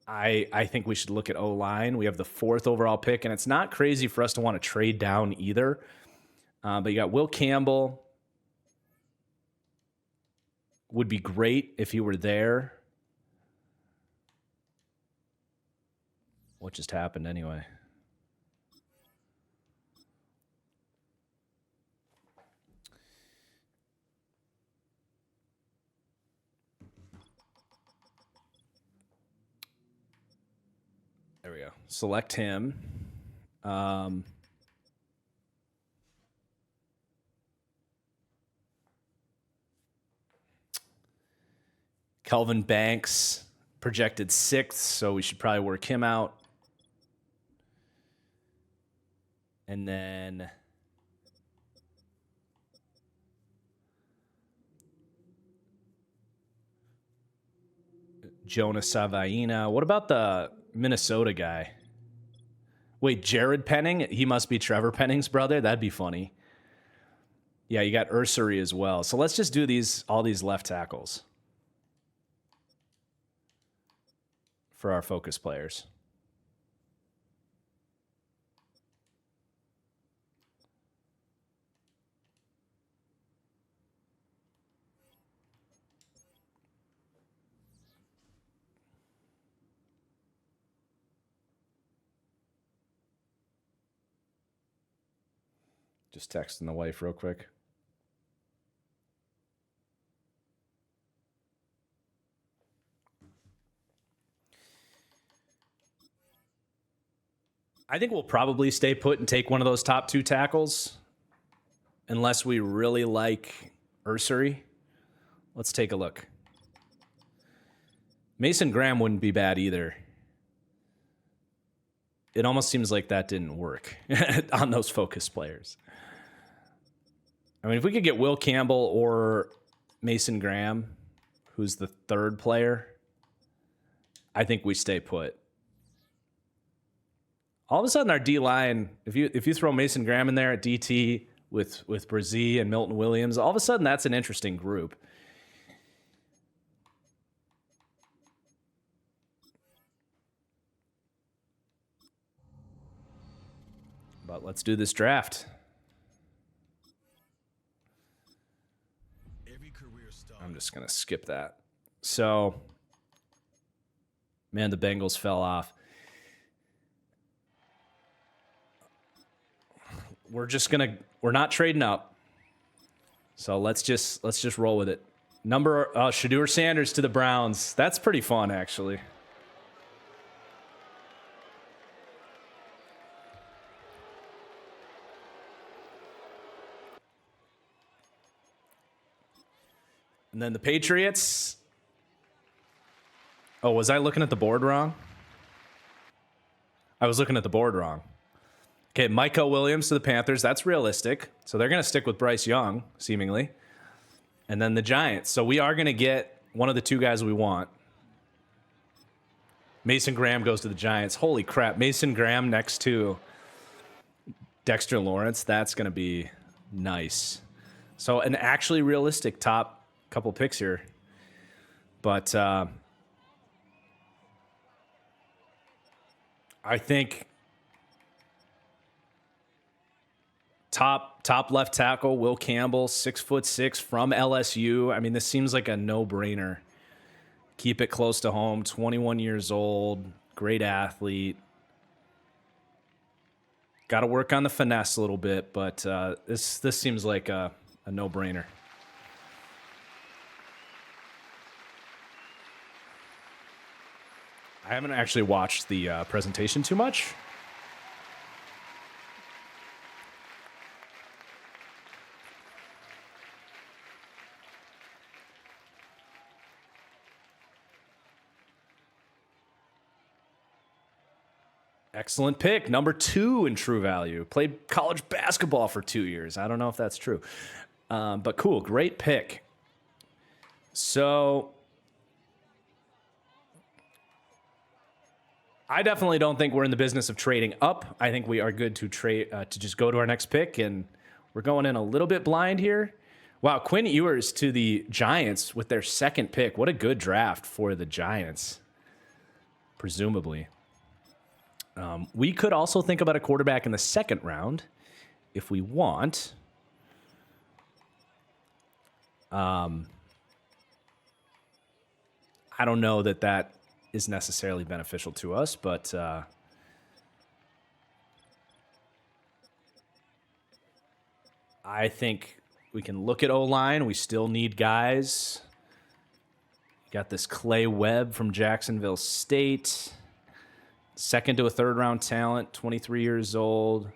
I think we should look at O-line. We have the 4th overall pick, and it's not crazy for us to want to trade down either. But you got Will Campbell. Would be great if he were there. What just happened anyway? There we go. Select him. Kelvin Banks projected 6th, so we should probably work him out. And then Jonah Savaina. What about the Minnesota guy? Wait, Jared Penning? He must be Trevor Penning's brother? That'd be funny. Yeah, you got Ursary as well. So let's just do all these left tackles for our focus players. Just texting the wife real quick. I think we'll probably stay put and take one of those top 2 tackles unless we really like Ursary. Let's take a look. Mason Graham wouldn't be bad either. It almost seems like that didn't work on those focus players. I mean, if we could get Will Campbell or Mason Graham, who's the 3rd player, I think we stay put. All of a sudden, our D-line, if you throw Mason Graham in there at DT with Brzee and Milton Williams, all of a sudden that's an interesting group. But let's do this draft. I'm just going to skip that. So, man, the Bengals fell off. We're not trading up. So let's just roll with it. Shedeur Sanders to the Browns. That's pretty fun, actually. And then the Patriots. Oh, was I looking at the board wrong? I was looking at the board wrong. Okay, Micah Williams to the Panthers. That's realistic. So they're going to stick with Bryce Young, seemingly. And then the Giants. So we are going to get one of the 2 guys we want. Mason Graham goes to the Giants. Holy crap. Mason Graham next to Dexter Lawrence. That's going to be nice. So an actually realistic top couple picks here. But I think top left tackle, Will Campbell, 6'6" from LSU. I mean, this seems like a no-brainer. Keep it close to home, 21 years old, great athlete. Got to work on the finesse a little bit, but this seems like a no-brainer. I haven't actually watched the presentation too much. Excellent pick. Number 2 in true value. Played college basketball for 2 years. I don't know if that's true. But cool. Great pick. So I definitely don't think we're in the business of trading up. I think we are good to trade to just go to our next pick, and we're going in a little bit blind here. Wow, Quinn Ewers to the Giants with their second pick. What a good draft for the Giants, presumably. We could also think about a quarterback in the second round if we want. I don't know that is necessarily beneficial to us, but I think we can look at O-line. We still need guys. Got this Clay Webb from Jacksonville State. Second to a third round talent, 23 years old.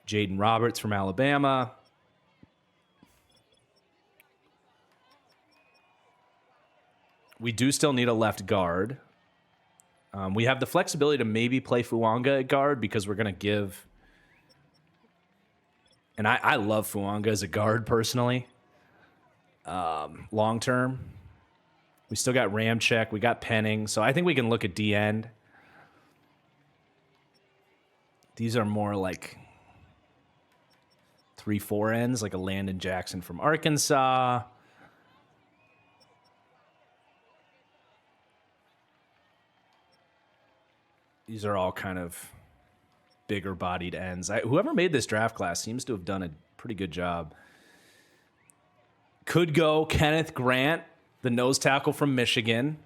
Jaden Roberts from Alabama. We do still need a left guard. We have the flexibility to maybe play Fuanga at guard because we're going to give. And I love Fuanga as a guard personally. Long term. We still got Ramczyk. We got Penning. So I think we can look at D end. These are more like 3-4 ends, like a Landon Jackson from Arkansas. These are all kind of bigger bodied ends. Whoever made this draft class seems to have done a pretty good job. Could go Kenneth Grant, the nose tackle from Michigan,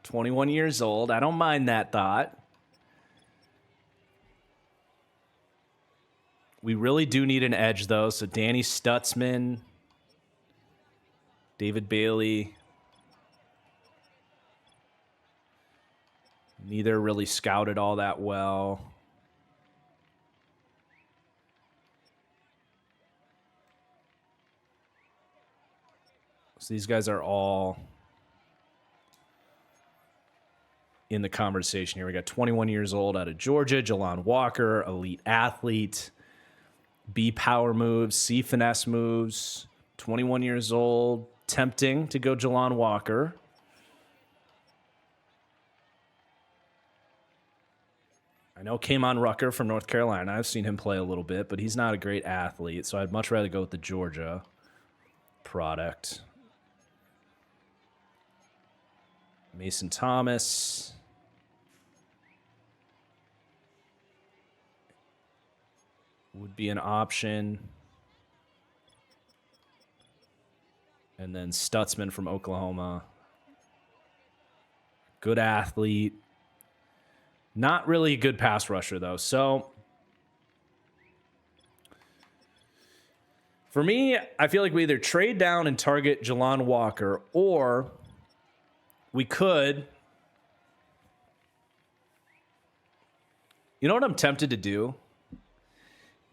21 years old. I don't mind that thought. We really do need an edge, though. So Danny Stutzman, David Bailey. Neither really scouted all that well. So these guys are all in the conversation here. We got 21 years old out of Georgia, Jalon Walker, elite athlete, B power moves, C finesse moves, 21 years old, tempting to go Jalon Walker. I know Kamon Rucker from North Carolina. I've seen him play a little bit, but he's not a great athlete, so I'd much rather go with the Georgia product. Mason Thomas. Would be an option. And then Stutzman from Oklahoma. Good athlete. Not really a good pass rusher, though. So, for me, I feel like we either trade down and target Jalon Walker, or we could. You know what I'm tempted to do?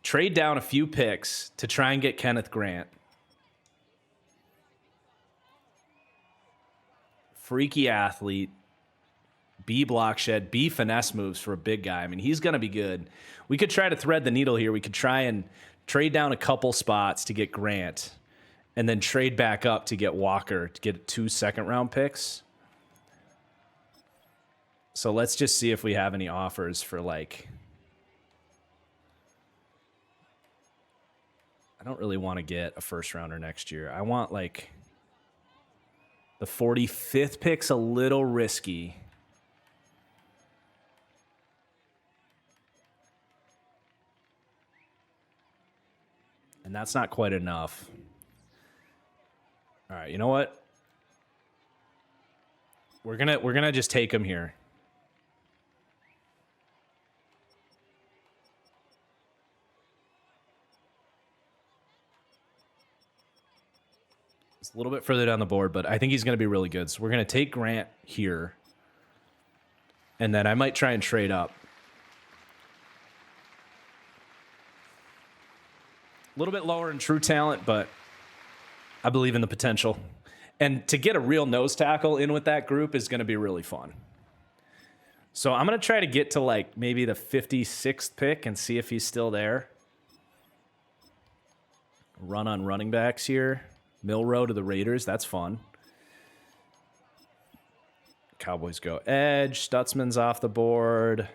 Trade down a few picks to try and get Kenneth Grant. Freaky athlete. B block shed, B finesse moves for a big guy. I mean, he's going to be good. We could try to thread the needle here. We could try and trade down a couple spots to get Grant and then trade back up to get Walker to get 2 second-round picks. So let's just see if we have any offers for, like, I don't really want to get a first-rounder next year. I want, like, the 45th pick's a little risky. And that's not quite enough. All right, you know what? We're gonna just take him here. It's a little bit further down the board, but I think he's gonna be really good. So we're gonna take Grant here. And then I might try and trade up. A little bit lower in true talent, but I believe in the potential. And to get a real nose tackle in with that group is going to be really fun. So I'm going to try to get to like maybe the 56th pick and see if he's still there. Run on running backs here. Milrow to the Raiders. That's fun. Cowboys go edge. Stutzman's off the board.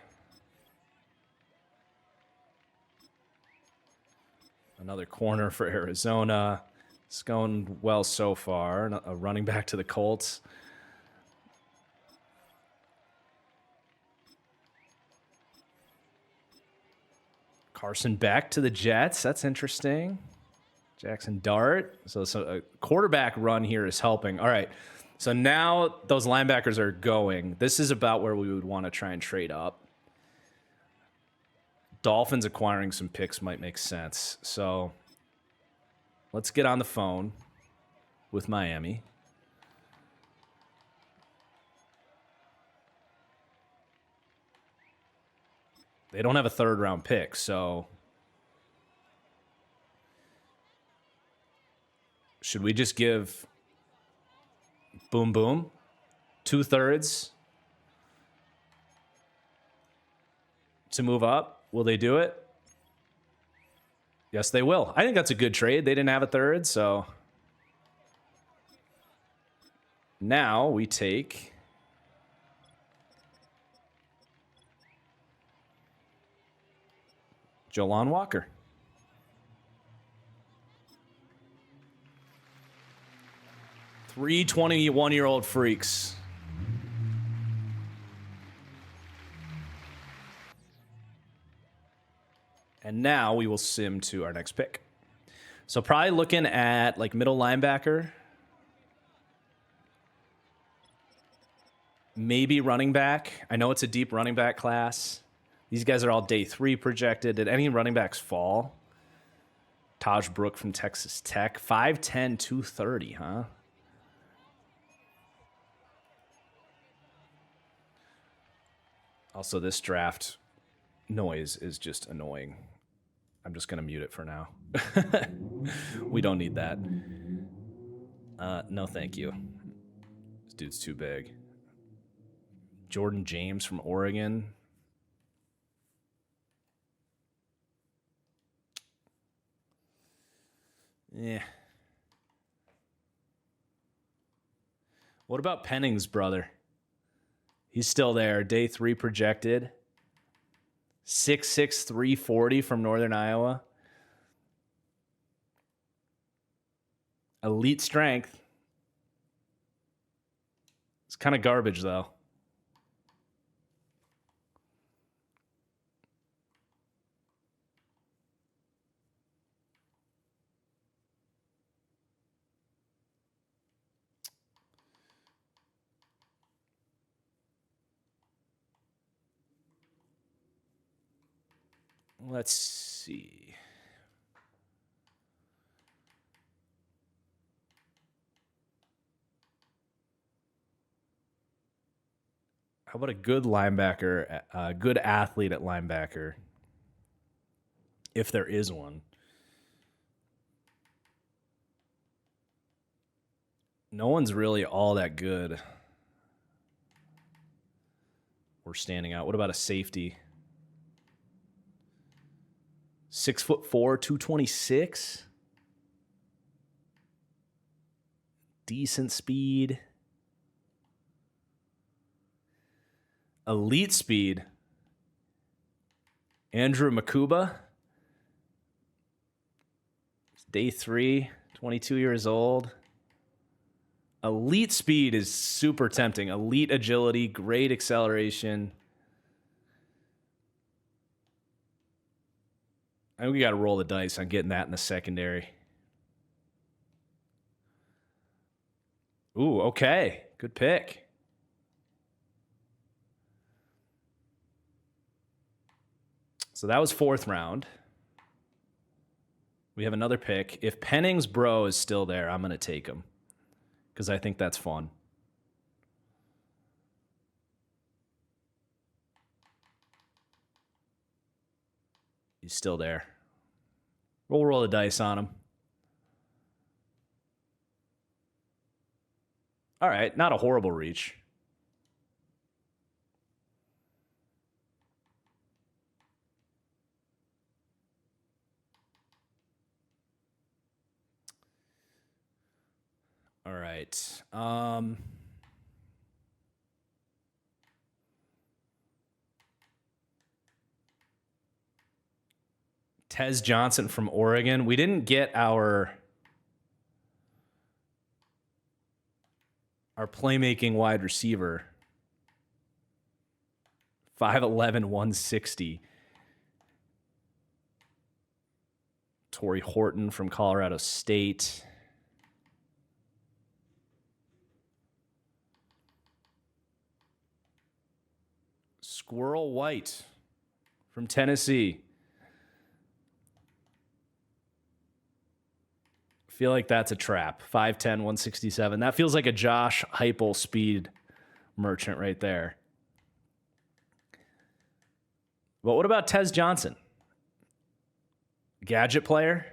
Another corner for Arizona. It's going well so far. A running back to the Colts. Carson Beck to the Jets. That's interesting. Jackson Dart. So a quarterback run here is helping. All right. So now those linebackers are going. This is about where we would want to try and trade up. Dolphins acquiring some picks might make sense. So let's get on the phone with Miami. They don't have a third round pick, so should we just give Boom Boom 2/3 to move up? Will they do it? Yes, they will. I think that's a good trade. They didn't have a third, so now we take Jolon Walker. 3 21-year-old freaks. And now we will sim to our next pick. So probably looking at like middle linebacker. Maybe running back. I know it's a deep running back class. These guys are all day 3 projected. Did any running backs fall? Taj Brook from Texas Tech. 5'10", 230, huh? Also, this draft noise is just annoying. I'm just going to mute it for now. We don't need that. No, thank you. This dude's too big. Jordan James from Oregon. Yeah. What about Penning's brother? He's still there. Day 3 projected. 6'6", 340 from Northern Iowa. Elite strength. It's kind of garbage, though. Let's see. How about a good linebacker, a good athlete at linebacker, if there is one? No one's really all that good. We're standing out. What about a safety? 6'4", 226. Decent speed. Elite speed. Andrew Makuba. Day 3, 22 years old. Elite speed is super tempting. Elite agility, great acceleration. I think we got to roll the dice on getting that in the secondary. Ooh, okay. Good pick. So that was 4th round. We have another pick. If Penning's bro is still there, I'm going to take him because I think that's fun. He's still there. We'll roll the dice on him. All right, not a horrible reach. All right. Tez Johnson from Oregon. We didn't get our playmaking wide receiver. 5'11", 160. Torrey Horton from Colorado State. Squirrel White from Tennessee. I feel like that's a trap. 5'10", 167. That feels like a Josh Heupel speed merchant right there. But what about Tez Johnson? Gadget player?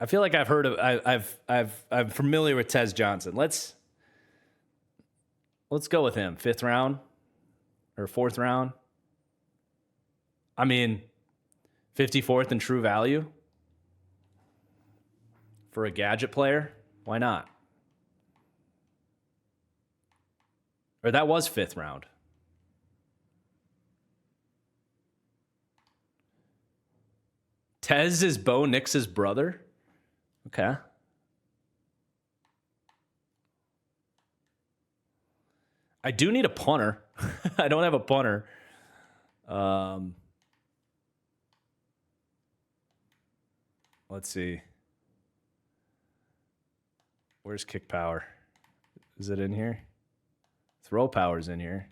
I feel like I've heard of I'm familiar with Tez Johnson. Let's go with him. 5th round or 4th round. I mean, 54th in true value for a gadget player. Why not? Or that was 5th round. Tez is Bo Nix's brother? Okay. I do need a punter. I don't have a punter. Let's see. Where's kick power? Is it in here? Throw power's in here.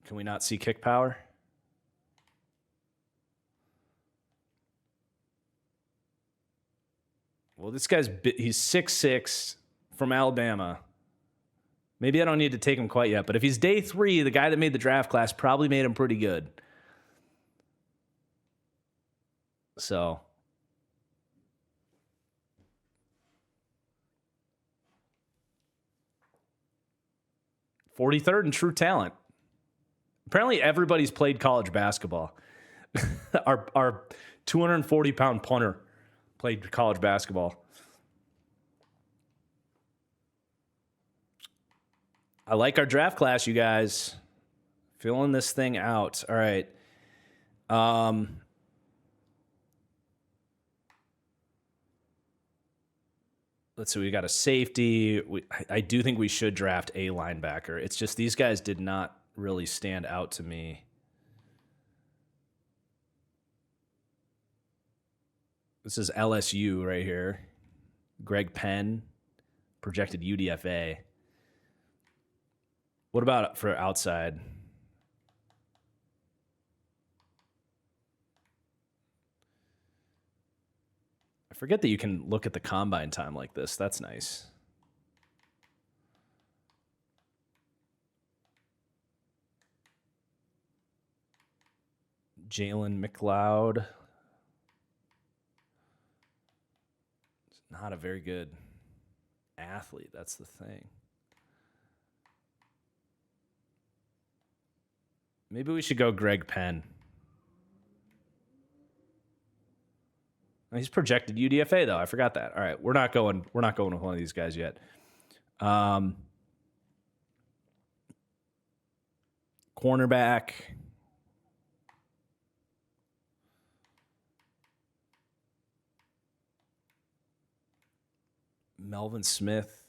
Can we not see kick power? Well, this guy's he's 6'6" from Alabama. Maybe I don't need to take him quite yet, but if he's day 3, the guy that made the draft class probably made him pretty good. So 43rd in true talent. Apparently everybody's played college basketball. Our 240-pound punter played college basketball. I like our draft class, you guys. Filling this thing out. All right. Let's see. We got a safety. I do think we should draft a linebacker. It's just these guys did not really stand out to me. This is LSU right here. Greg Penn, projected UDFA. What about for outside? I forget that you can look at the combine time like this. That's nice. Jalen McLeod. Not a very good athlete. That's the thing. Maybe we should go Greg Penn. He's projected UDFA though. I forgot that. All right, we're not going with one of these guys yet. Cornerback. Melvin Smith.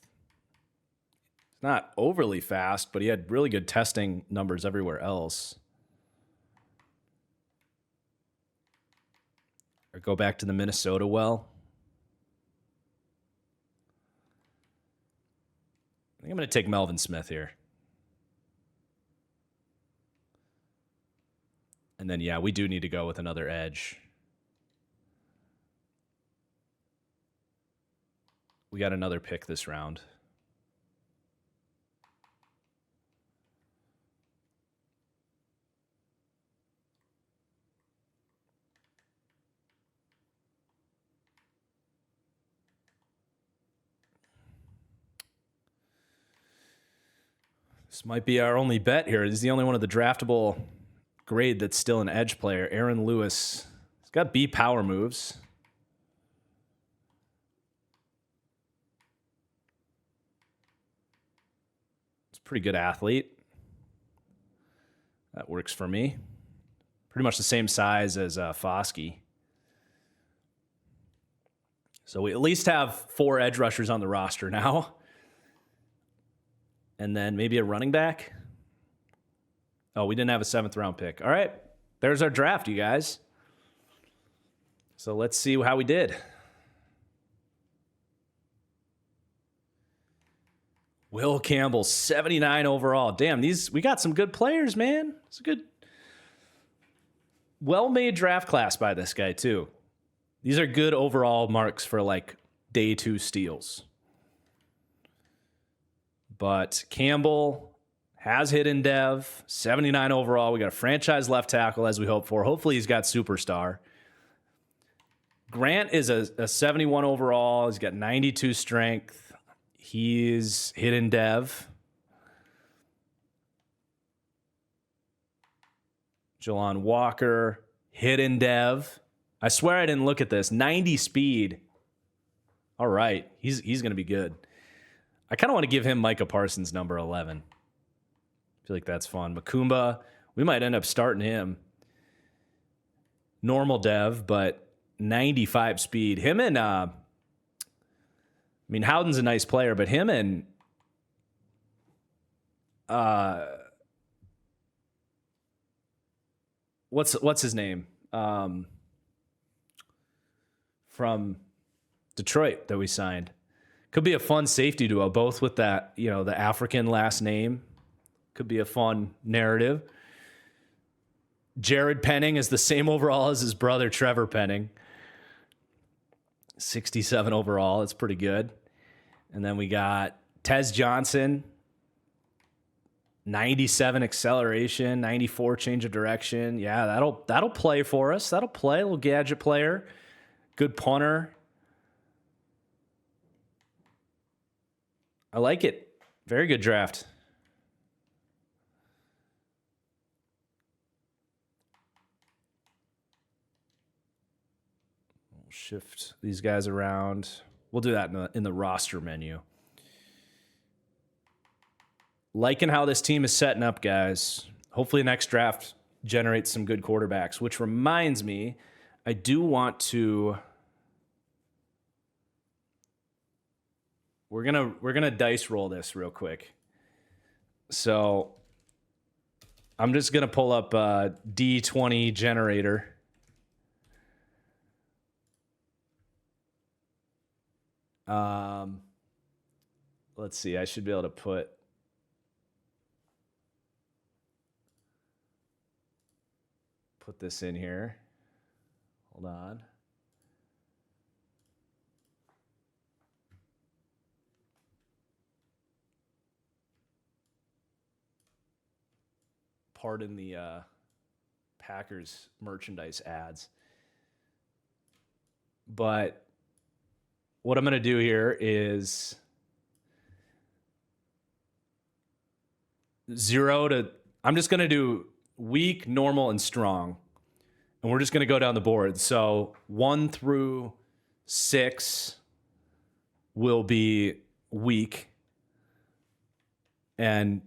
He's not overly fast, but he had really good testing numbers everywhere else. Or go back to the Minnesota well. I think I'm going to take Melvin Smith here. And then, yeah, we do need to go with another edge. We got another pick this round. This might be our only bet here. He's the only one of the draftable grade that's still an edge player. Aaron Lewis. He's got B power moves. a pretty good athlete. That works for me. Pretty much the same size as Foskey. So we at least have 4 edge rushers on the roster now. And then maybe a running back. Oh, we didn't have a 7th round pick. All right. There's our draft, you guys. So let's see how we did. Will Campbell, 79 overall. Damn, we got some good players, man. It's a good, well-made draft class by this guy, too. These are good overall marks for, like, day 2 steals. But Campbell has hidden dev, 79 overall. We got a franchise left tackle, as we hope for. Hopefully he's got superstar. Grant is a 71 overall. He's got 92 strength. He's hidden dev. Jelon Walker, hidden dev. I swear I didn't look at this. 90 speed. All right. He's going to be good. I kind of want to give him Micah Parsons number 11. I feel like that's fun. Makumba, we might end up starting him. Normal dev, but 95 speed. Him and, I mean, Howden's a nice player, but him and, what's his name? From Detroit that we signed. Could be a fun safety duo, both with that, the African last name. Could be a fun narrative. Jared Penning is the same overall as his brother, Trevor Penning. 67 overall. It's pretty good. And then we got Tez Johnson, 97 acceleration, 94 change of direction. Yeah, that'll play for us. That'll play. A little gadget player. Good punter. I like it. Very good draft. We'll shift these guys around. We'll do that in the roster menu. Liking how this team is setting up, guys. Hopefully next draft generates some good quarterbacks, which reminds me, I do want to... We're gonna dice roll this real quick. So I'm just gonna pull up a D20 generator. Let's see. I should be able to put this in here. Hold on. Pardon the Packers merchandise ads. But what I'm going to do here is 0 to... I'm just going to do weak, normal, and strong. And we're just going to go down the board. So 1 through 6 will be weak. And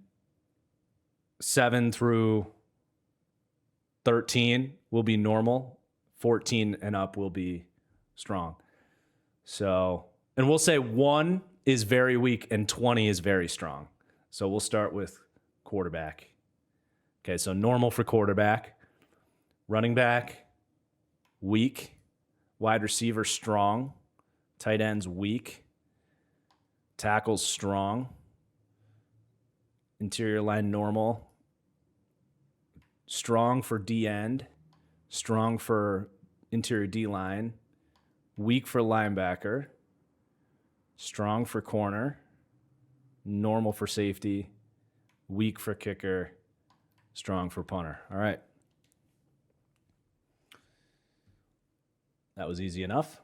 7 through 13 will be normal. 14 and up will be strong. So, and we'll say 1 is very weak and 20 is very strong. So we'll start with quarterback. Okay, so normal for quarterback. Running back, weak. Wide receiver, strong. Tight ends, weak. Tackles, strong. Interior line, normal. Strong for D end. Strong for interior D line. Weak for linebacker. Strong for corner. Normal for safety. Weak for kicker. Strong for punter. All right. That was easy enough.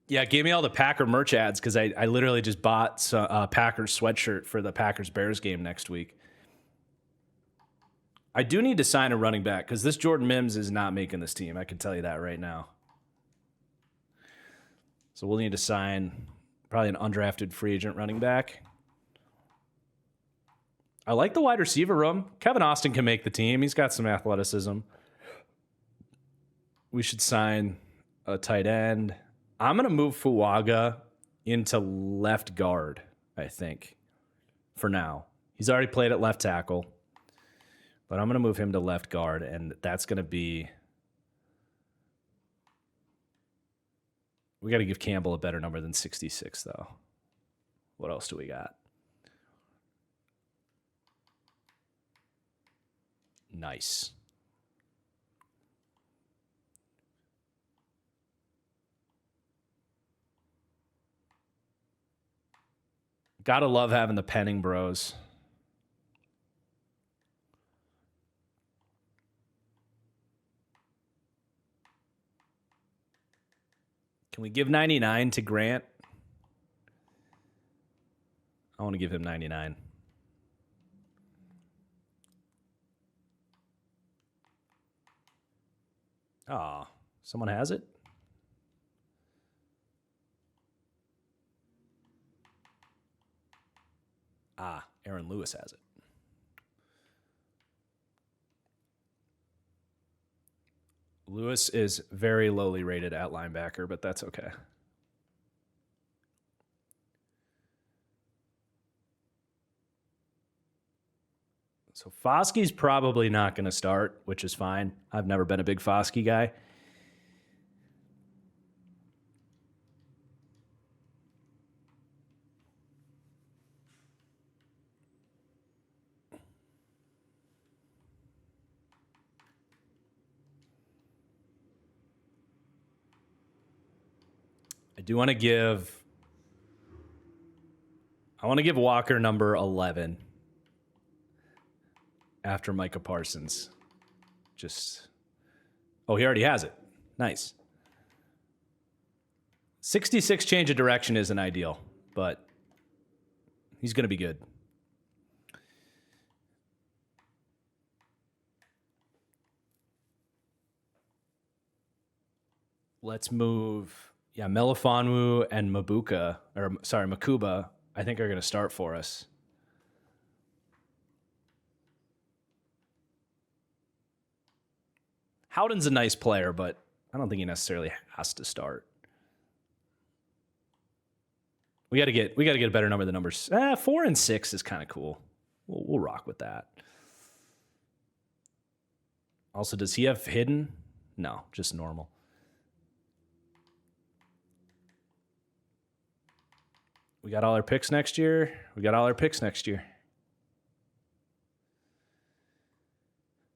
Yeah, give me all the Packer merch ads because I literally just bought a Packers sweatshirt for the Packers-Bears game next week. I do need to sign a running back because this Jordan Mims is not making this team. I can tell you that right now. So we'll need to sign probably an undrafted free agent running back. I like the wide receiver room. Kevin Austin can make the team. He's got some athleticism. We should sign a tight end. I'm going to move Fuaga into left guard, I think, for now. He's already played at left tackle, but I'm going to move him to left guard, and that's going to be... We got to give Campbell a better number than 66, though. What else do we got? Nice. Gotta love having the Penning Bros. Can we give 99 to Grant? I want to give him 99. Ah, someone has it? Ah, Aaron Lewis has it. Lewis is very lowly rated at linebacker, but that's okay. So Foskey's probably not going to start, which is fine. I've never been a big Foskey guy. I want to give Walker number 11 after Micah Parsons. He already has it. Nice. 66 change of direction isn't ideal, but he's going to be good. Let's move... Yeah, Melifonwu and Makuba, I think are going to start for us. Howden's a nice player, but I don't think he necessarily has to start. We got to get a better number than numbers. 4 and 6 is kind of cool. We'll rock with that. Also, does he have hidden? No, just normal. We got all our picks next year.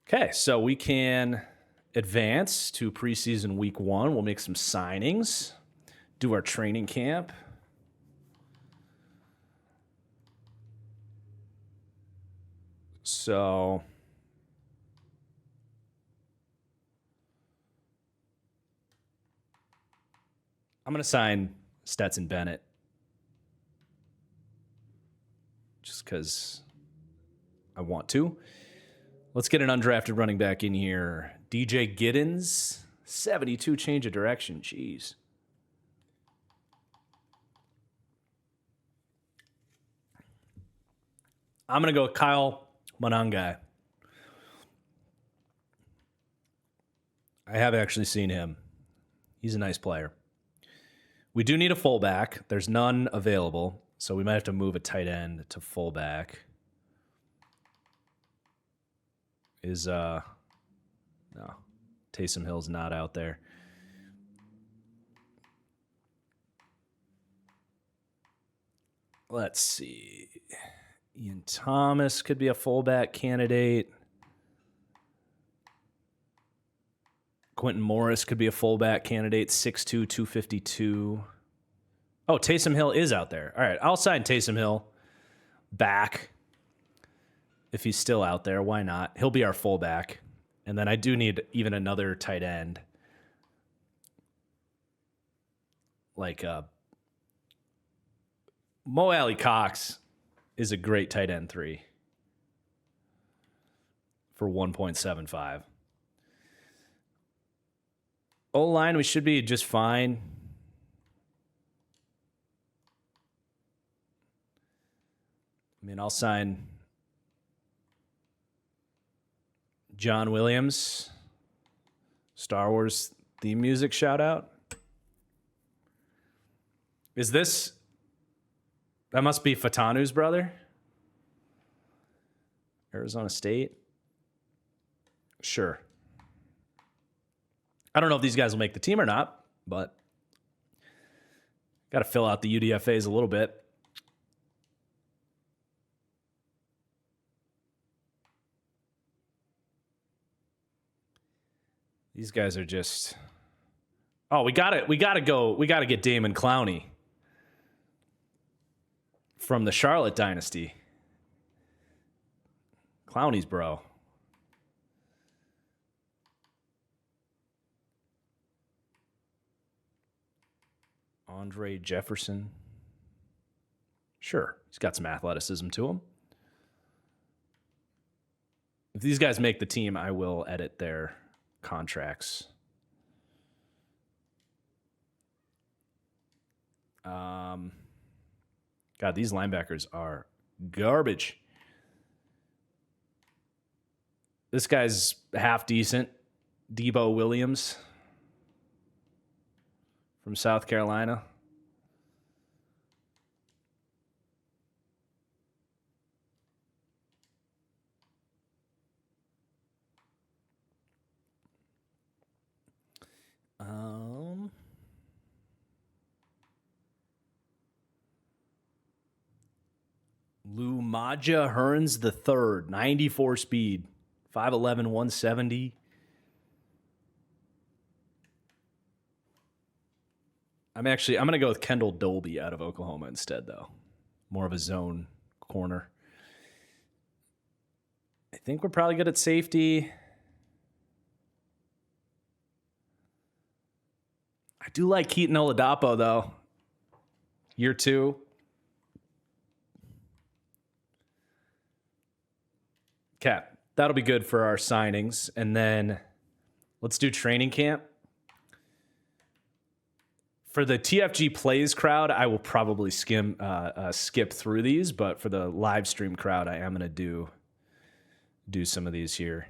Okay, so we can advance to preseason week 1. We'll make some signings, do our training camp. So I'm going to sign Stetson Bennett just because I want to. Let's get an undrafted running back in here. DJ Giddens, 72 change of direction. Jeez. I'm going to go Kyle Monangai. I have actually seen him. He's a nice player. We do need a fullback. There's none available, so we might have to move a tight end to fullback. No, Taysom Hill's not out there. Let's see. Ian Thomas could be a fullback candidate. Quentin Morris could be a fullback candidate, 6'2", 252. Oh, Taysom Hill is out there. All right, I'll sign Taysom Hill back if he's still out there. Why not? He'll be our fullback. And then I do need even another tight end. Like Mo Alley Cox is a great tight end 3. for 1.75. O-line, we should be just fine. I mean, I'll sign John Williams, Star Wars theme music shout out. Is this, that must be Fatanu's brother? Arizona State? Sure. I don't know if these guys will make the team or not, but got to fill out the UDFAs a little bit. These guys are just, oh, we got to get Damon Clowney from the Charlotte dynasty. Clowney's bro. Andre Jefferson. Sure, he's got some athleticism to him. If these guys make the team, I will edit their contracts. God, these linebackers are garbage. This guy's half decent. Debo Williams from South Carolina. Lumaja Hearns III, 94 speed, 5'11", 170. I'm going to go with Kendall Dolby out of Oklahoma instead, though. More of a zone corner. I think we're probably good at safety. I do like Keaton Oladapo, though. Year 2. Okay, that'll be good for our signings. And then let's do training camp. For the TFG Plays crowd, I will probably skip through these, but for the live stream crowd, I am going to do some of these here.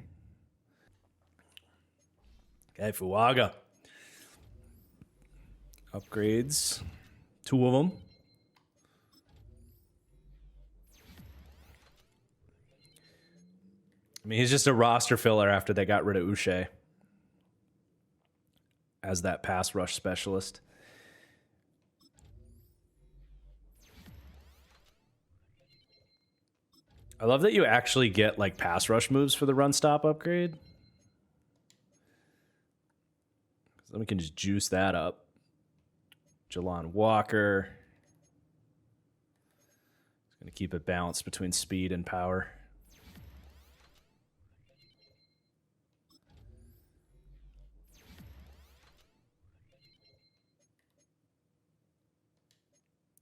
Okay, Fuaga. Upgrades. 2 of them. I mean, he's just a roster filler after they got rid of Uche as that pass rush specialist. I love that you actually get like pass rush moves for the run stop upgrade. So then we can just juice that up. Jalon Walker. It's going to keep it balanced between speed and power.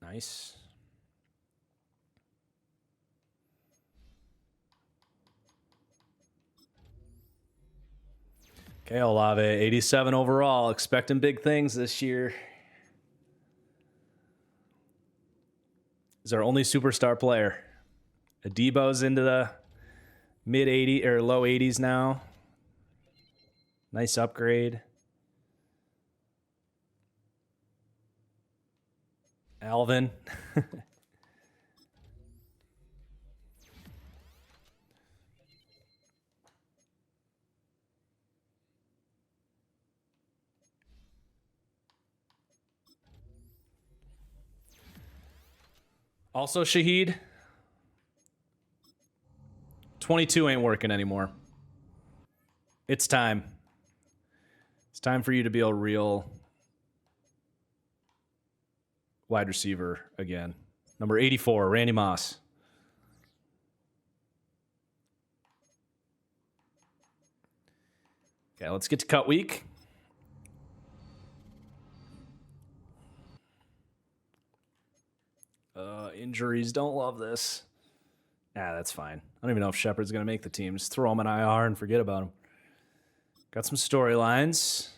Nice. Okay, Olave, 87 overall. Expecting big things this year. He's our only superstar player. Adebo's into the mid 80 or low 80s now. Nice upgrade. Alvin. Also, Shaheed. 22 ain't working anymore. It's time. It's time for you to be a real wide receiver again. Number 84, Randy Moss. Okay, let's get to cut week. Injuries, don't love this. That's fine. I don't even know if Shepard's going to make the team. Just throw him in IR and forget about him. Got some storylines.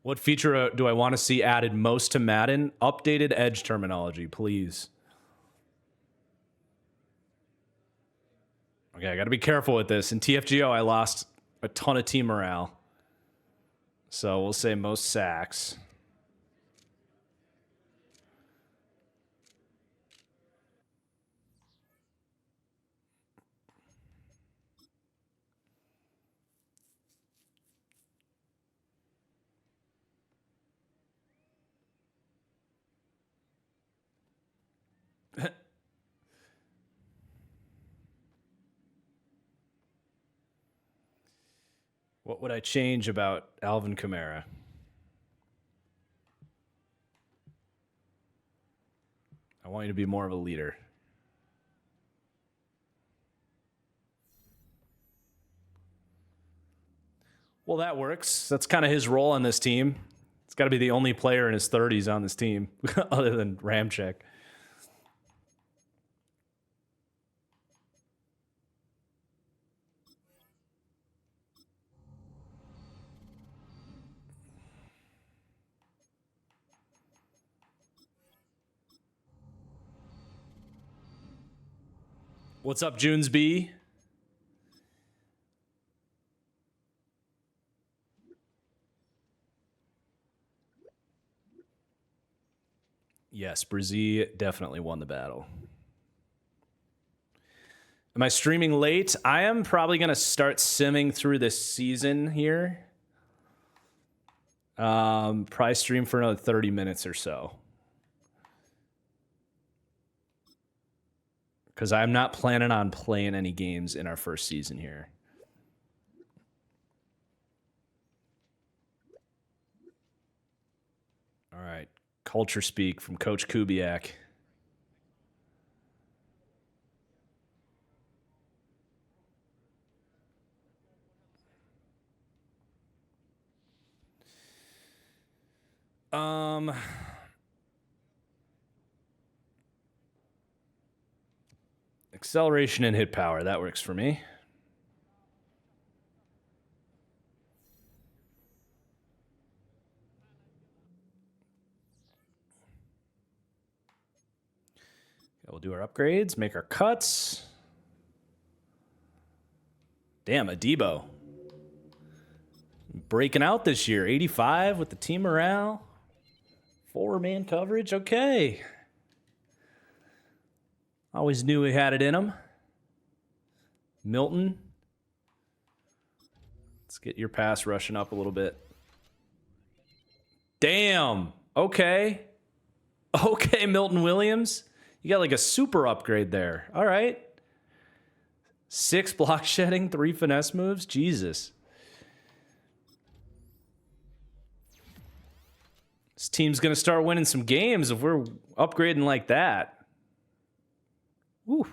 What feature do I want to see added most to Madden? Updated edge terminology, please. Okay, I got to be careful with this. In TFGO, I lost a ton of team morale. So we'll say most sacks. What would I change about Alvin Kamara? I want you to be more of a leader. Well, that works. That's kind of his role on this team. It's got to be the only player in his 30s on this team other than Ramczyk. What's up, Junes B? Yes, Brzee definitely won the battle. Am I streaming late? I am probably going to start simming through this season here. Probably stream for another 30 minutes or so. Because I'm not planning on playing any games in our first season here. All right. Culture speak from Coach Kubiak. Acceleration and hit power. That works for me. Okay, we'll do our upgrades, make our cuts. Damn, Adebo. Breaking out this year. 85 with the team morale. 4-man coverage. Okay. Always knew he had it in him. Milton. Let's get your pass rushing up a little bit. Damn. Okay. Okay, Milton Williams. You got like a super upgrade there. All right. 6 block shedding, 3 finesse moves. Jesus. This team's going to start winning some games if we're upgrading like that. Woo.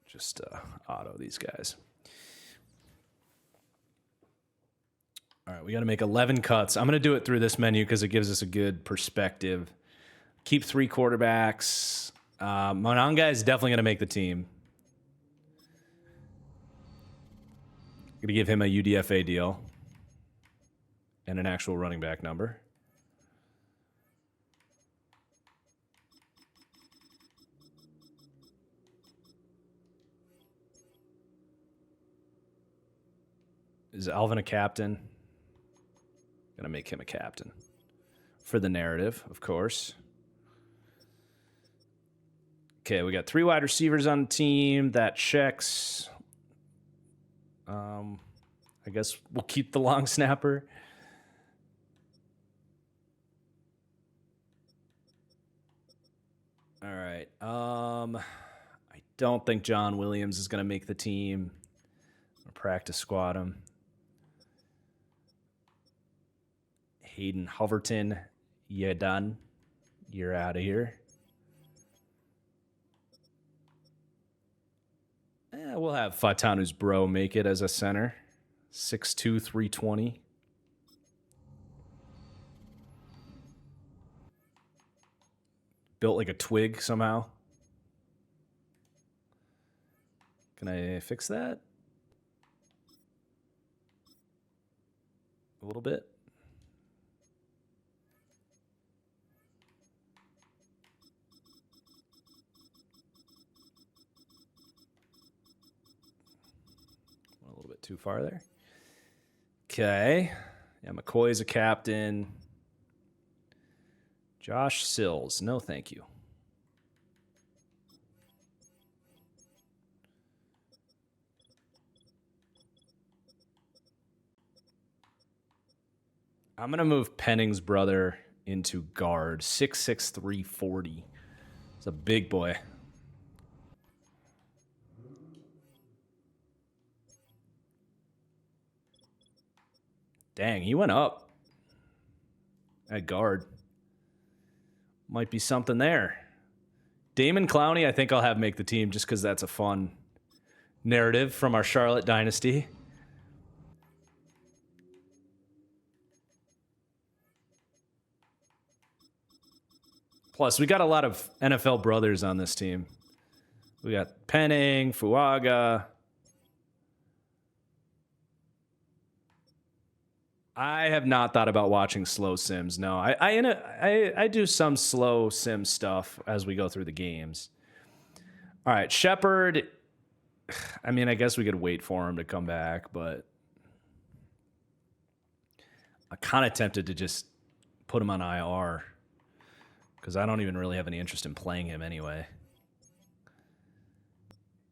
Just auto these guys. All right, we got to make 11 cuts. I'm going to do it through this menu because it gives us a good perspective. Keep 3 quarterbacks. Monanga is definitely going to make the team. Going to give him a UDFA deal and an actual running back number. Is Alvin a captain? Gonna make him a captain. For the narrative, of course. Okay, we got 3 wide receivers on the team. That checks. I guess we'll keep the long snapper. All right. I don't think John Williams is going to make the team. Or practice squad him. Hayden Hoverton, you done. You're out of here. We'll have Fatanu's bro make it as a center. 6'2", 320. Built like a twig somehow. Can I fix that? A little bit. A little bit too far there. Okay. Yeah, McCoy's a captain. Josh Sills. No, thank you. I'm going to move Penning's brother into guard. 6'6", 340. It's a big boy. Dang, he went up at guard. Might be something there. Damon Clowney, I think I'll have make the team just because that's a fun narrative from our Charlotte dynasty. Plus, we got a lot of NFL brothers on this team. We got Penning, Fuaga. I have not thought about watching slow sims. No, I do some slow sim stuff as we go through the games. All right, Shepard. I mean, I guess we could wait for him to come back, but I'm kind of tempted to just put him on IR because I don't even really have any interest in playing him anyway.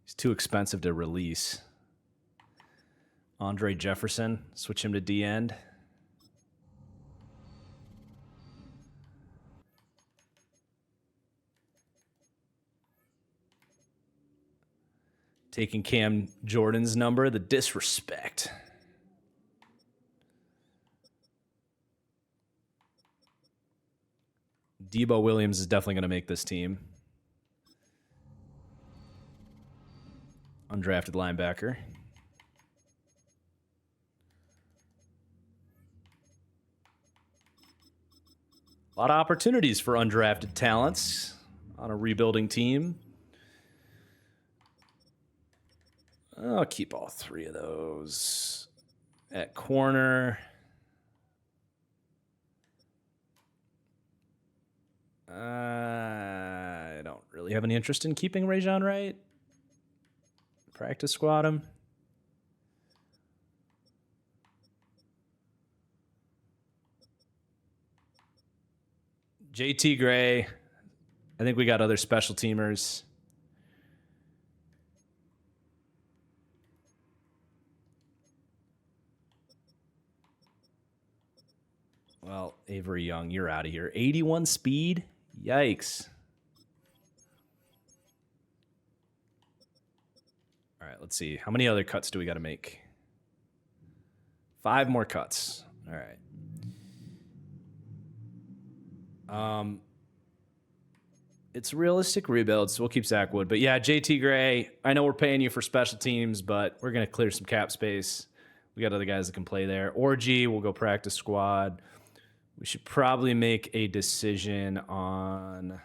He's too expensive to release. Andre Jefferson, switch him to D end. Taking Cam Jordan's number, the disrespect. Debo Williams is definitely going to make this team. Undrafted linebacker. A lot of opportunities for undrafted talents on a rebuilding team. I'll keep all three of those. At corner. I don't really have any interest in keeping Rajon Wright. Practice squad him. JT Gray. I think we got other special teamers. Well, Avery Young, you're out of here. 81 speed? Yikes. All right, let's see. How many other cuts do we got to make? 5 more cuts. All right. It's realistic rebuild, so we'll keep Zach Wood. But yeah, JT Gray, I know we're paying you for special teams, but we're going to clear some cap space. We got other guys that can play there. Orgy, we'll go practice squad. We should probably make a decision on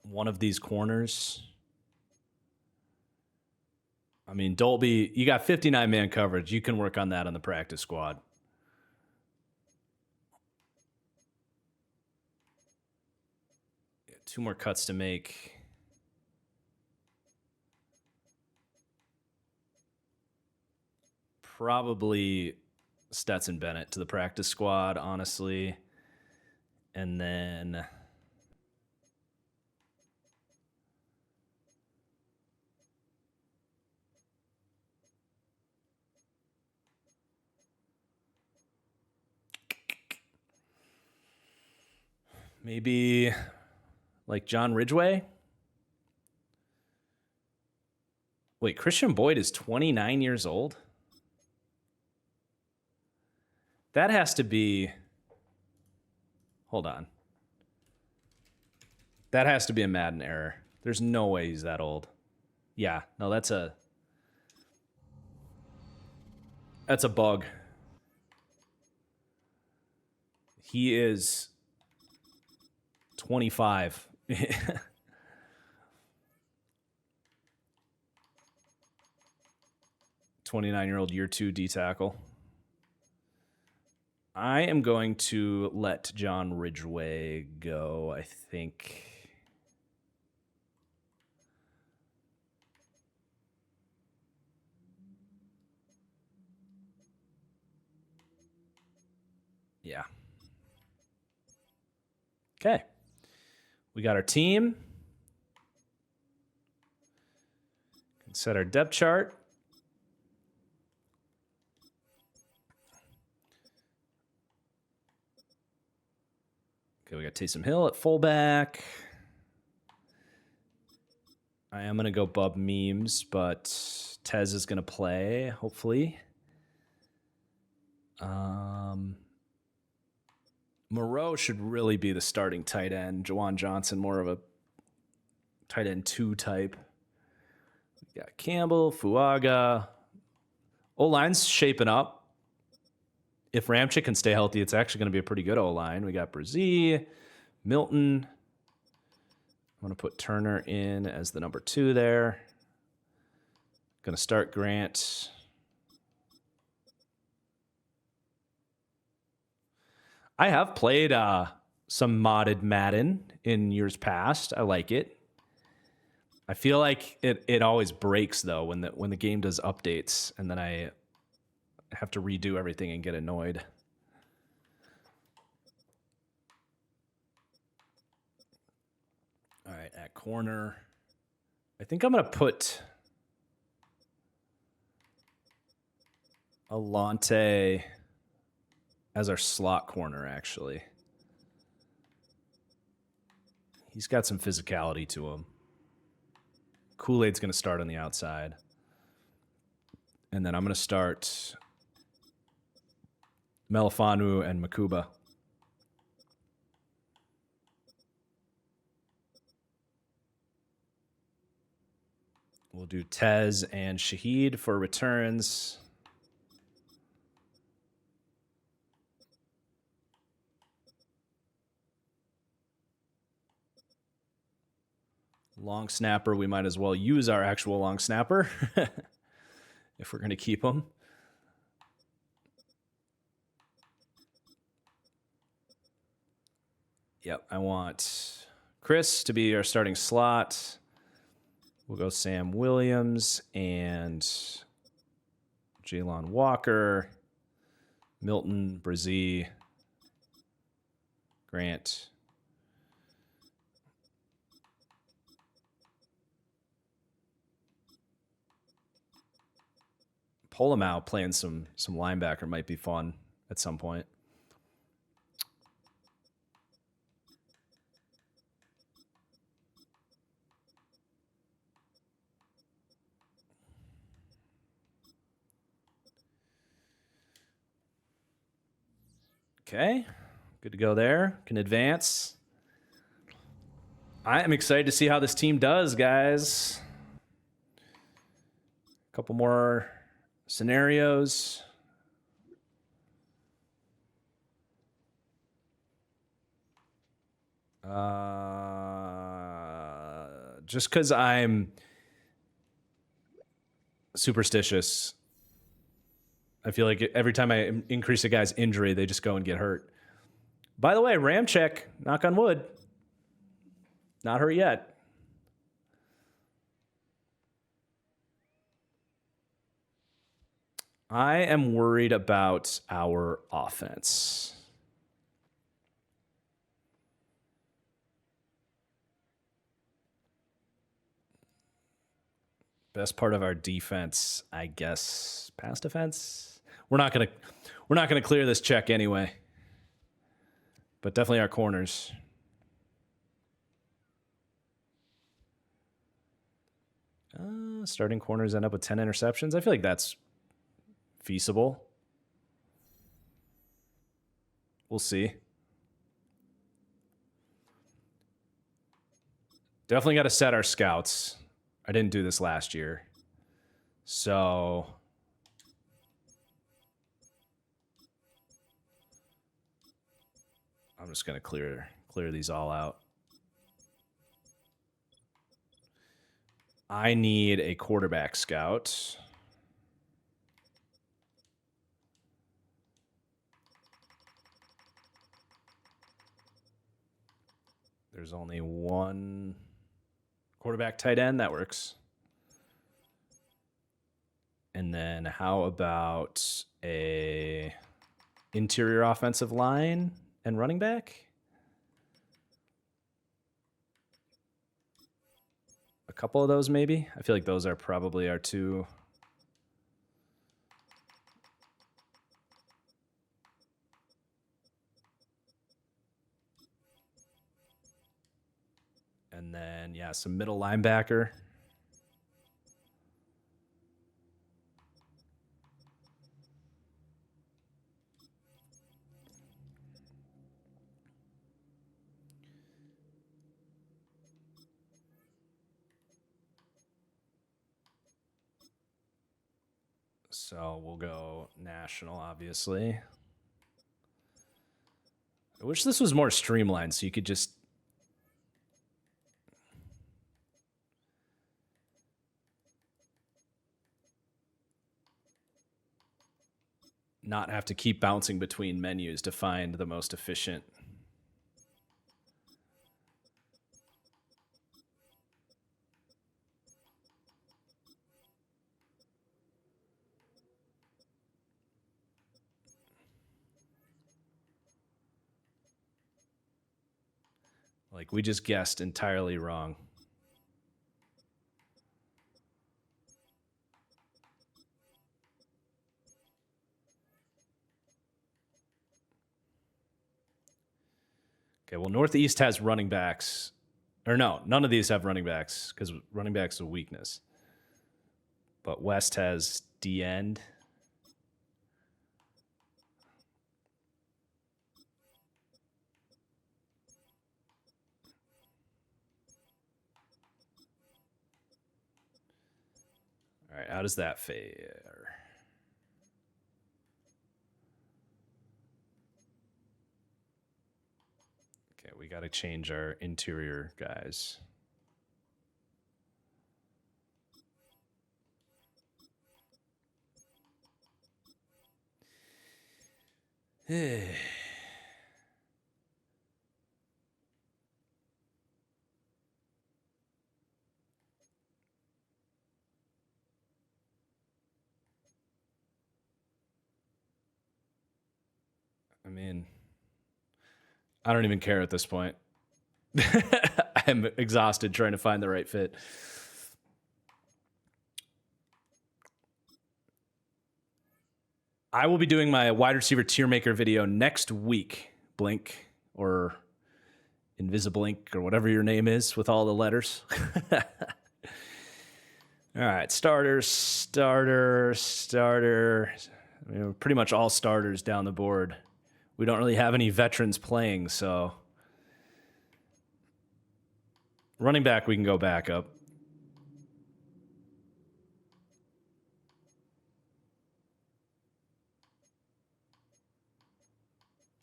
one of these corners. I mean, Dolby, you got 59-man coverage. You can work on that on the practice squad. Yeah, 2 more cuts to make. Probably Stetson Bennett to the practice squad, honestly. And then Maybe like John Ridgway. Wait, Christian Boyd is 29 years old? That has to be... Hold on. That has to be a Madden error. There's no way he's that old. Yeah, no, that's a bug. He is 25. 29-year-old year 2 D tackle. I am going to let John Ridgway go, I think. Yeah. Okay. We got our team. Set our depth chart. Okay, we got Taysom Hill at fullback. I am going to go Bub Memes, but Tez is going to play, hopefully. Moreau should really be the starting tight end. Jawan Johnson, more of a tight end 2 type. We got Campbell, Fuaga. O-line's shaping up. If Ramchick can stay healthy, it's actually going to be a pretty good O-line. We got Brzee, Milton. I'm going to put Turner in as the number 2 there. Going to start Grant. I have played some modded Madden in years past. I like it. I feel like it always breaks though when the game does updates, and then I have to redo everything and get annoyed. All right, at corner, I think I'm gonna put Alante as our slot corner, actually. He's got some physicality to him. Kool-Aid's going to start on the outside. And then I'm going to start Melifanu and Makuba. We'll do Tez and Shaheed for returns. Long snapper, we might as well use our actual long snapper if we're going to keep him. Yep, I want Chris to be our starting slot. We'll go Sam Williams and Jalen Walker, Milton, Brzee, Grant. Polamalu playing some linebacker might be fun at some point. Okay, good to go there. Can advance. I am excited to see how this team does, guys. A couple more scenarios. Just because I'm superstitious, I feel like every time I increase a guy's injury, they just go and get hurt. By the way, Ramchick, knock on wood, not hurt yet. I am worried about our offense. Best part of our defense, I guess, pass defense. We're not gonna clear this check anyway. But definitely our corners. Starting corners end up with 10 interceptions. I feel like that's feasible. We'll see. Definitely got to set our scouts. I didn't do this last year. So I'm just going to clear these all out. I need a quarterback scout. There's only one quarterback tight end. That works. And then how about a interior offensive line and running back? A couple of those maybe. I feel like those are probably our two. And then, yeah, some middle linebacker. So we'll go national, obviously. I wish this was more streamlined so you could just not have to keep bouncing between menus to find the most efficient. Like, we just guessed entirely wrong. Okay, well, Northeast has running backs. Or no, none of these have running backs because running backs is a weakness. But West has D-end. All right, how does that fare? Okay, we got to change our interior guys. I mean, I don't even care at this point. I'm exhausted trying to find the right fit. I will be doing my wide receiver tier maker video next week. Blink or Invisiblink or whatever your name is with all the letters. All right, starter. I mean, pretty much all starters down the board. We don't really have any veterans playing, so running back we can go back up.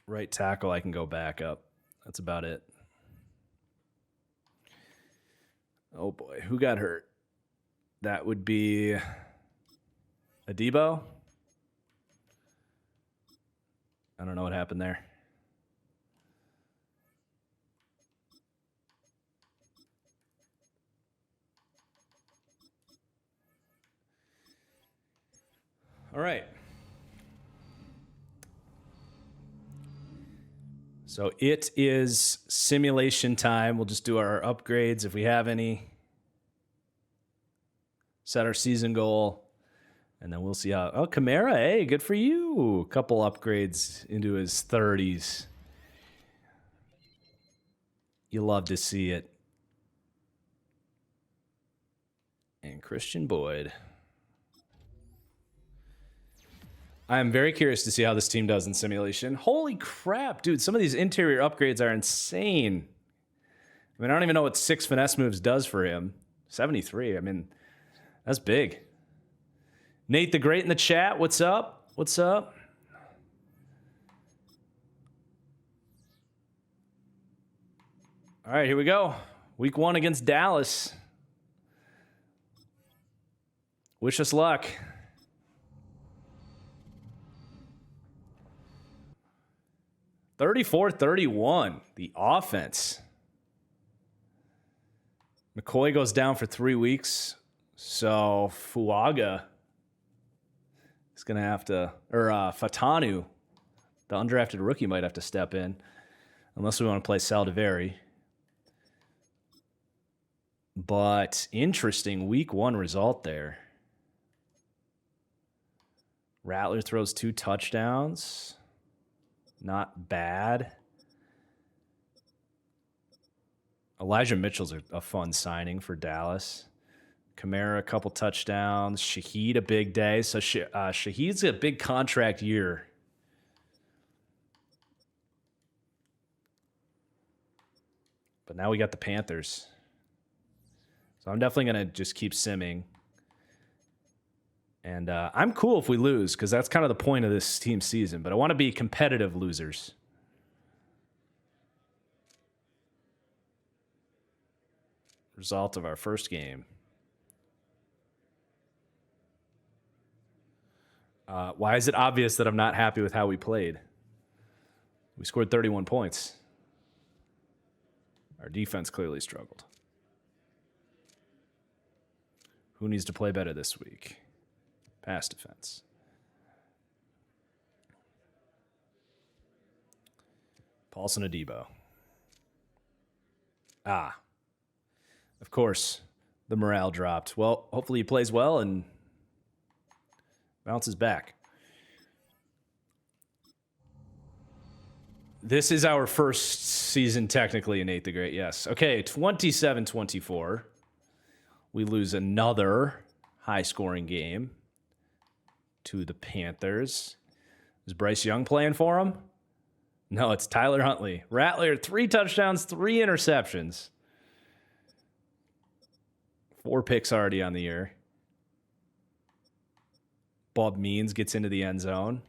Right tackle I can go back up. That's about it. Oh boy, who got hurt? That would be Adebo. I don't know what happened there. All right. So it is simulation time. We'll just do our upgrades if we have any. Set our season goal. And then we'll see how. Oh, Kamara, hey, good for you. A couple upgrades into his 30s. You love to see it. and Christian Boyd. I am very curious to see how this team does in simulation. Holy crap, dude. Some of these interior upgrades are insane. I mean, I don't even know what 6 finesse moves does for him. 73. I mean, that's big. Nate the Great in the chat. What's up? What's up? All right, here we go. Week 1 against Dallas. Wish us luck. 34-31, the offense. McCoy goes down for 3 weeks, so Fuaga is going to have to, or Fatanu, the undrafted rookie, might have to step in, unless we want to play Saldiveri. But interesting week 1 result there. Rattler throws 2 touchdowns. Not bad. Elijah Mitchell's a fun signing for Dallas. Kamara, a couple touchdowns. Shaheed, a big day. So Shaheed's a big contract year. But now we got the Panthers. So I'm definitely going to just keep simming. And I'm cool if we lose, because that's kind of the point of this team season. But I want to be competitive losers. Result of our first game. Why is it obvious that I'm not happy with how we played? We scored 31 points. Our defense clearly struggled. Who needs to play better this week? Pass defense. Paulson Adebo. Of course, the morale dropped. Well, hopefully he plays well and bounces back. This is our first season technically in Nate the Great, yes. Okay, 27-24. We lose another high-scoring game to the Panthers. Is Bryce Young playing for him? No, it's Tyler Huntley. Rattler, 3 touchdowns, 3 interceptions. 4 picks already on the year. Bob Means gets into the end zone.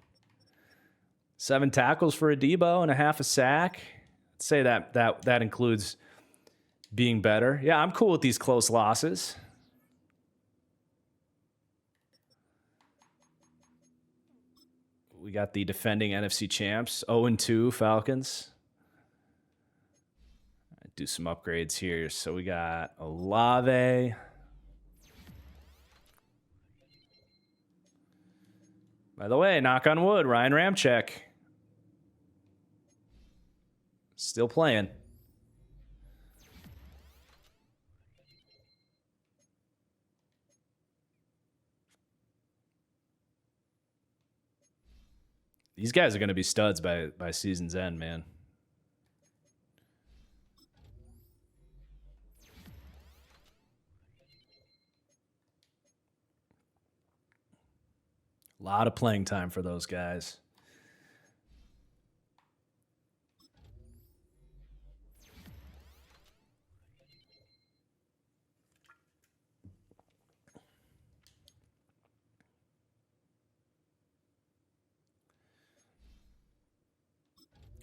7 tackles for Adebo and a half a sack. I'd say that includes being better. Yeah, I'm cool with these close losses. We got the defending NFC champs, 0-2 Falcons. Do some upgrades here. So we got Olave. By the way, knock on wood, Ryan Ramczyk still playing. These guys are going to be studs by season's end, man. A lot of playing time for those guys.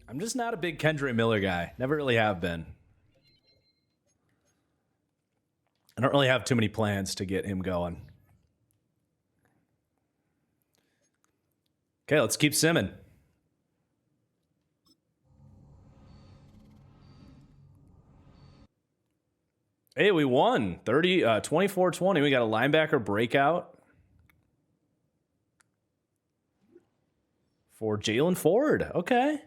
I'm just not a big Kendre Miller guy. Never really have been. I don't really have too many plans to get him going. Okay, let's keep simming. Hey, we won 24-20. We got a linebacker breakout for Jalen Ford. Okay.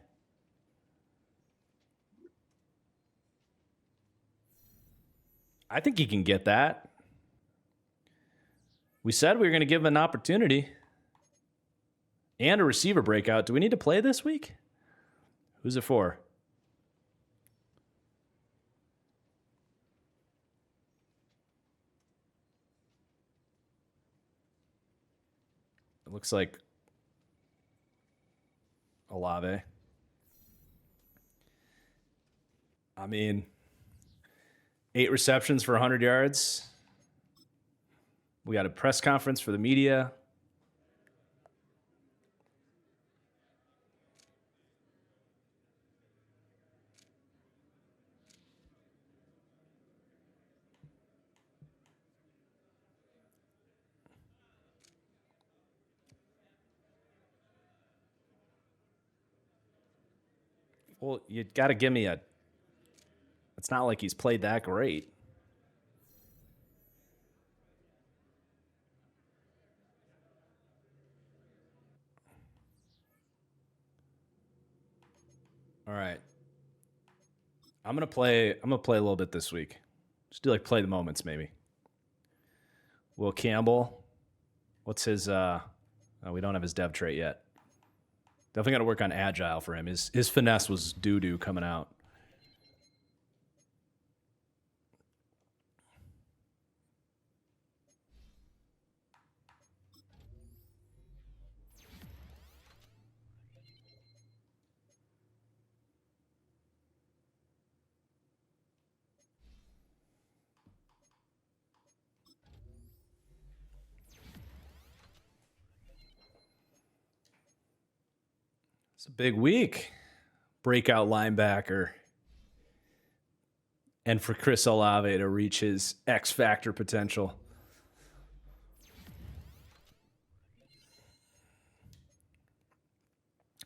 I think he can get that. We said we were going to give him an opportunity. And a receiver breakout. Do we need to play this week? Who's it for? It looks like Olave. I mean, 8 receptions for 100 yards. We got a press conference for the media. Well, you got to give me a... It's not like he's played that great. All right. I'm gonna play a little bit this week. Just do like play the moments, maybe. Will Campbell. What's his we don't have his dev trait yet. Definitely gotta work on agile for him. His finesse was doo-doo coming out. It's a big week. Breakout linebacker. And for Chris Olave to reach his X factor potential.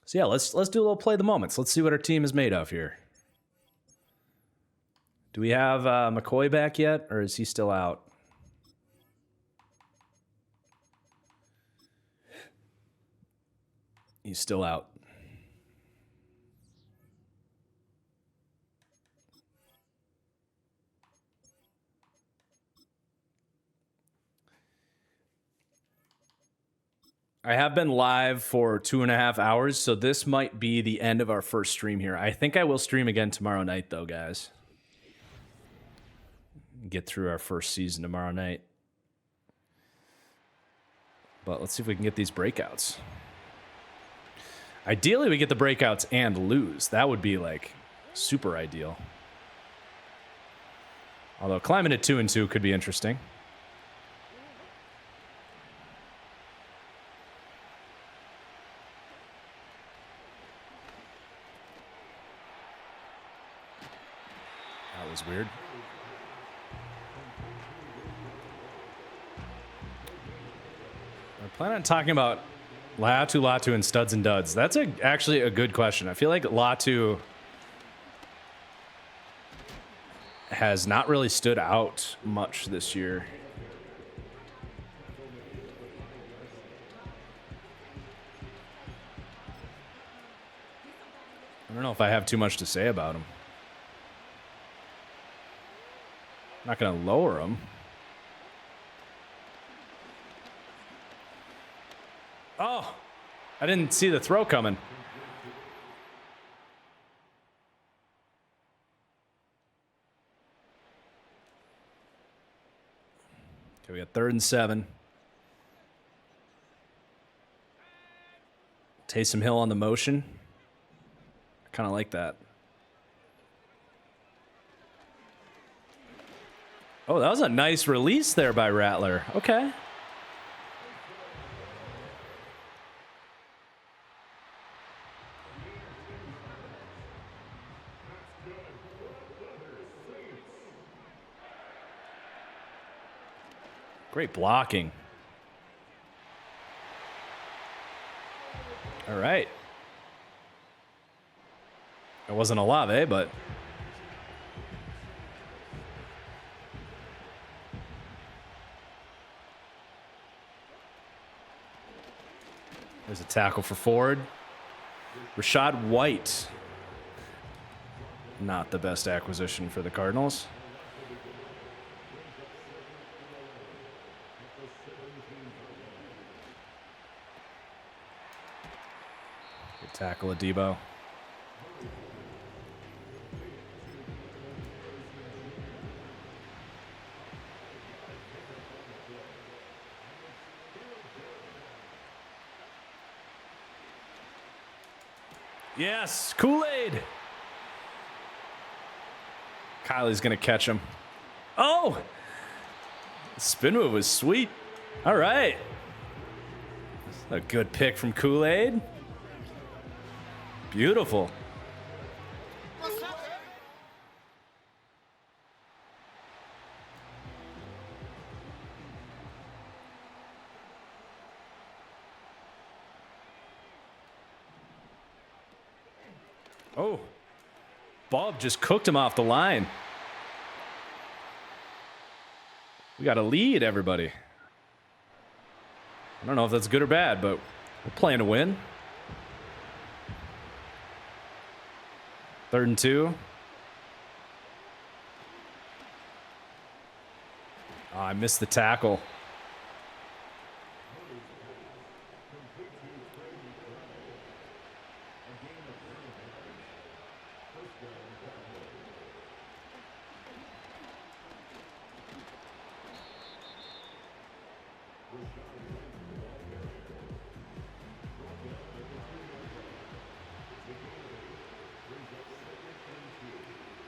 So yeah, let's do a little play the moments. Let's see what our team is made of here. Do we have McCoy back yet, or is he still out? He's still out. I have been live for 2.5 hours, so this might be the end of our first stream here. I think I will stream again tomorrow night, though, guys. Get through our first season tomorrow night. But let's see if we can get these breakouts. Ideally, we get the breakouts and lose. That would be, like, super ideal. Although climbing to 2-2 could be interesting. That was weird. I plan on talking about Latu, and studs and duds. That's actually a good question. I feel like Latu has not really stood out much this year. I don't know if I have too much to say about him. I'm not going to lower him. Oh, I didn't see the throw coming. Okay, we got 3rd and 7. Taysom Hill on the motion. I kind of like that. Oh, that was a nice release there by Rattler. Okay. Great blocking. All right. It wasn't Olave, but there's a tackle for Ford. Rashad White. Not the best acquisition for the Cardinals. Good tackle of Debo. Yes, Kool-Aid. Kylie's going to catch him. Oh! Spin move was sweet. All right. A good pick from Kool-Aid. Beautiful. Oh. Bob just cooked him off the line. We got a lead, everybody. I don't know if that's good or bad, but we're playing to win. 3rd and 2. Oh, I missed the tackle.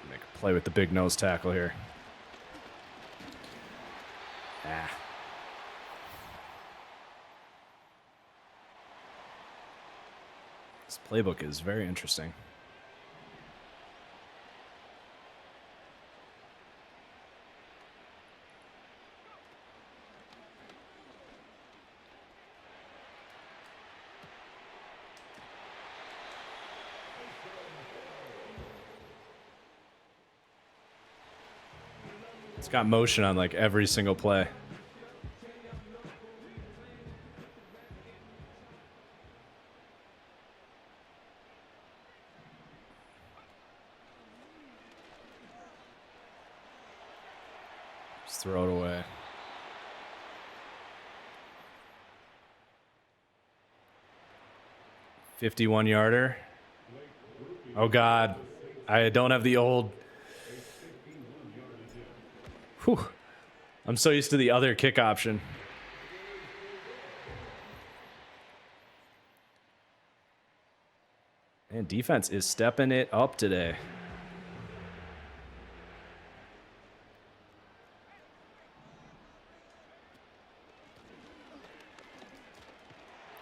Make a play with the big nose tackle here. Ah. This playbook is very interesting. It's got motion on like every single play. Just throw it away. $51-yarder. Oh God, I don't have the old. Whew. I'm so used to the other kick option. And defense is stepping it up today.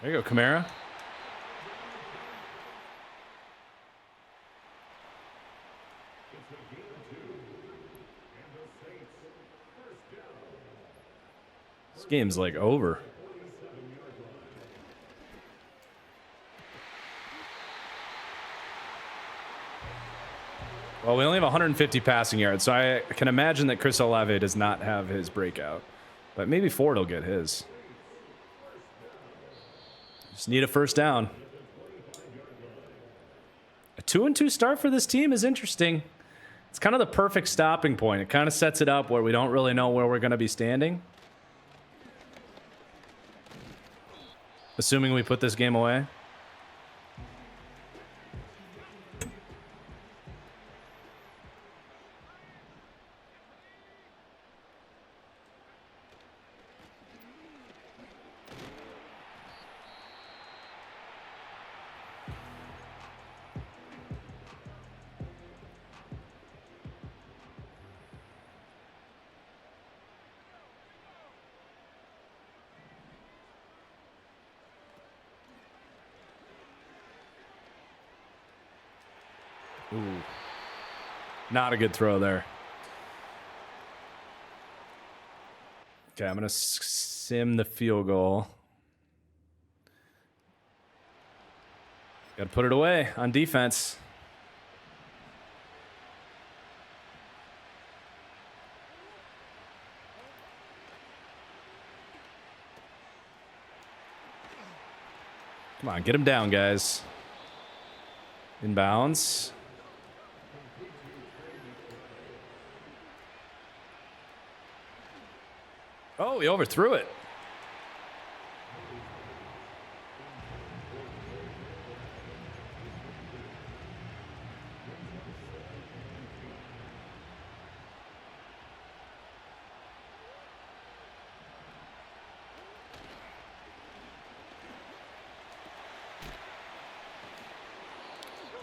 There you go, Kamara. This game's like over. Well, we only have 150 passing yards, so I can imagine that Chris Olave does not have his breakout. But maybe Ford will get his. Just need a first down. A 2-2 start for this team is interesting. It's kind of the perfect stopping point. It kind of sets it up where we don't really know where we're going to be standing. Assuming we put this game away. Ooh. Not a good throw there. Okay, I'm going to sim the field goal. Got to put it away on defense. Come on, get him down, guys. Inbounds. Oh, he overthrew it.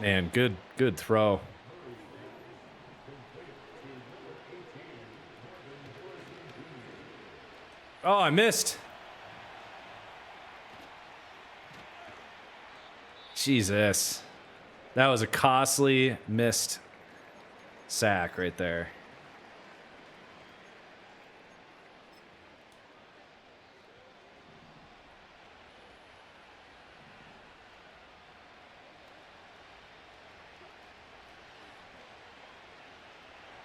Man, good throw. Oh, I missed. Jesus. That was a costly missed sack right there.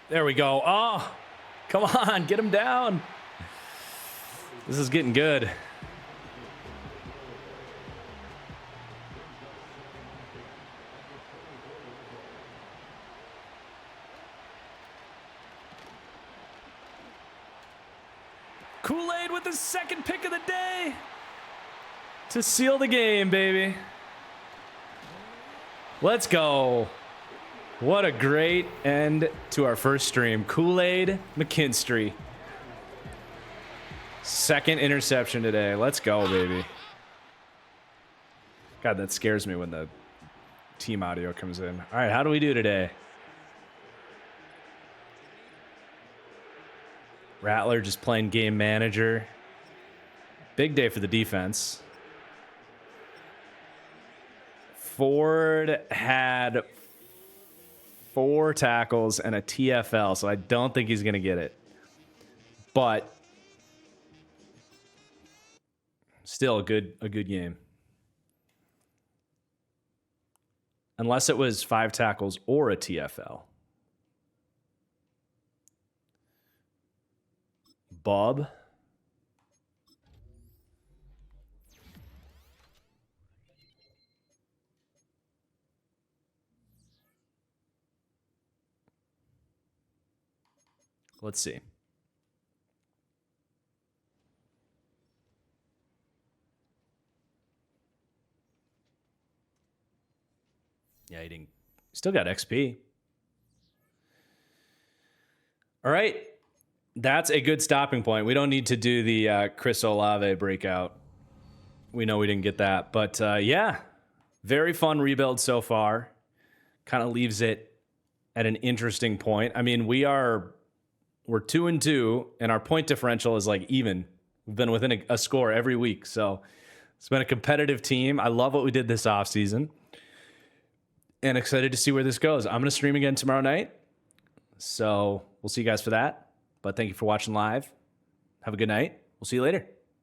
There we go. Oh, come on, get him down. This is getting good. Kool-Aid with the second pick of the day to seal the game, baby. Let's go. What a great end to our first stream. Kool-Aid McKinstry. Second interception today. Let's go, baby. God, that scares me when the team audio comes in. All right, how do we do today? Rattler just playing game manager. Big day for the defense. Ford had 4 tackles and a TFL, so I don't think he's going to get it. But still a good game. Unless it was 5 tackles or a TFL. Bob. Let's see. Yeah, he didn't. Still got XP. All right. That's a good stopping point. We don't need to do the Chris Olave breakout. We know we didn't get that. But yeah, very fun rebuild so far. Kind of leaves it at an interesting point. I mean, we're 2-2, and our point differential is like even. We've been within a score every week. So it's been a competitive team. I love what we did this offseason. And excited to see where this goes. I'm going to stream again tomorrow night. So we'll see you guys for that. But thank you for watching live. Have a good night. We'll see you later.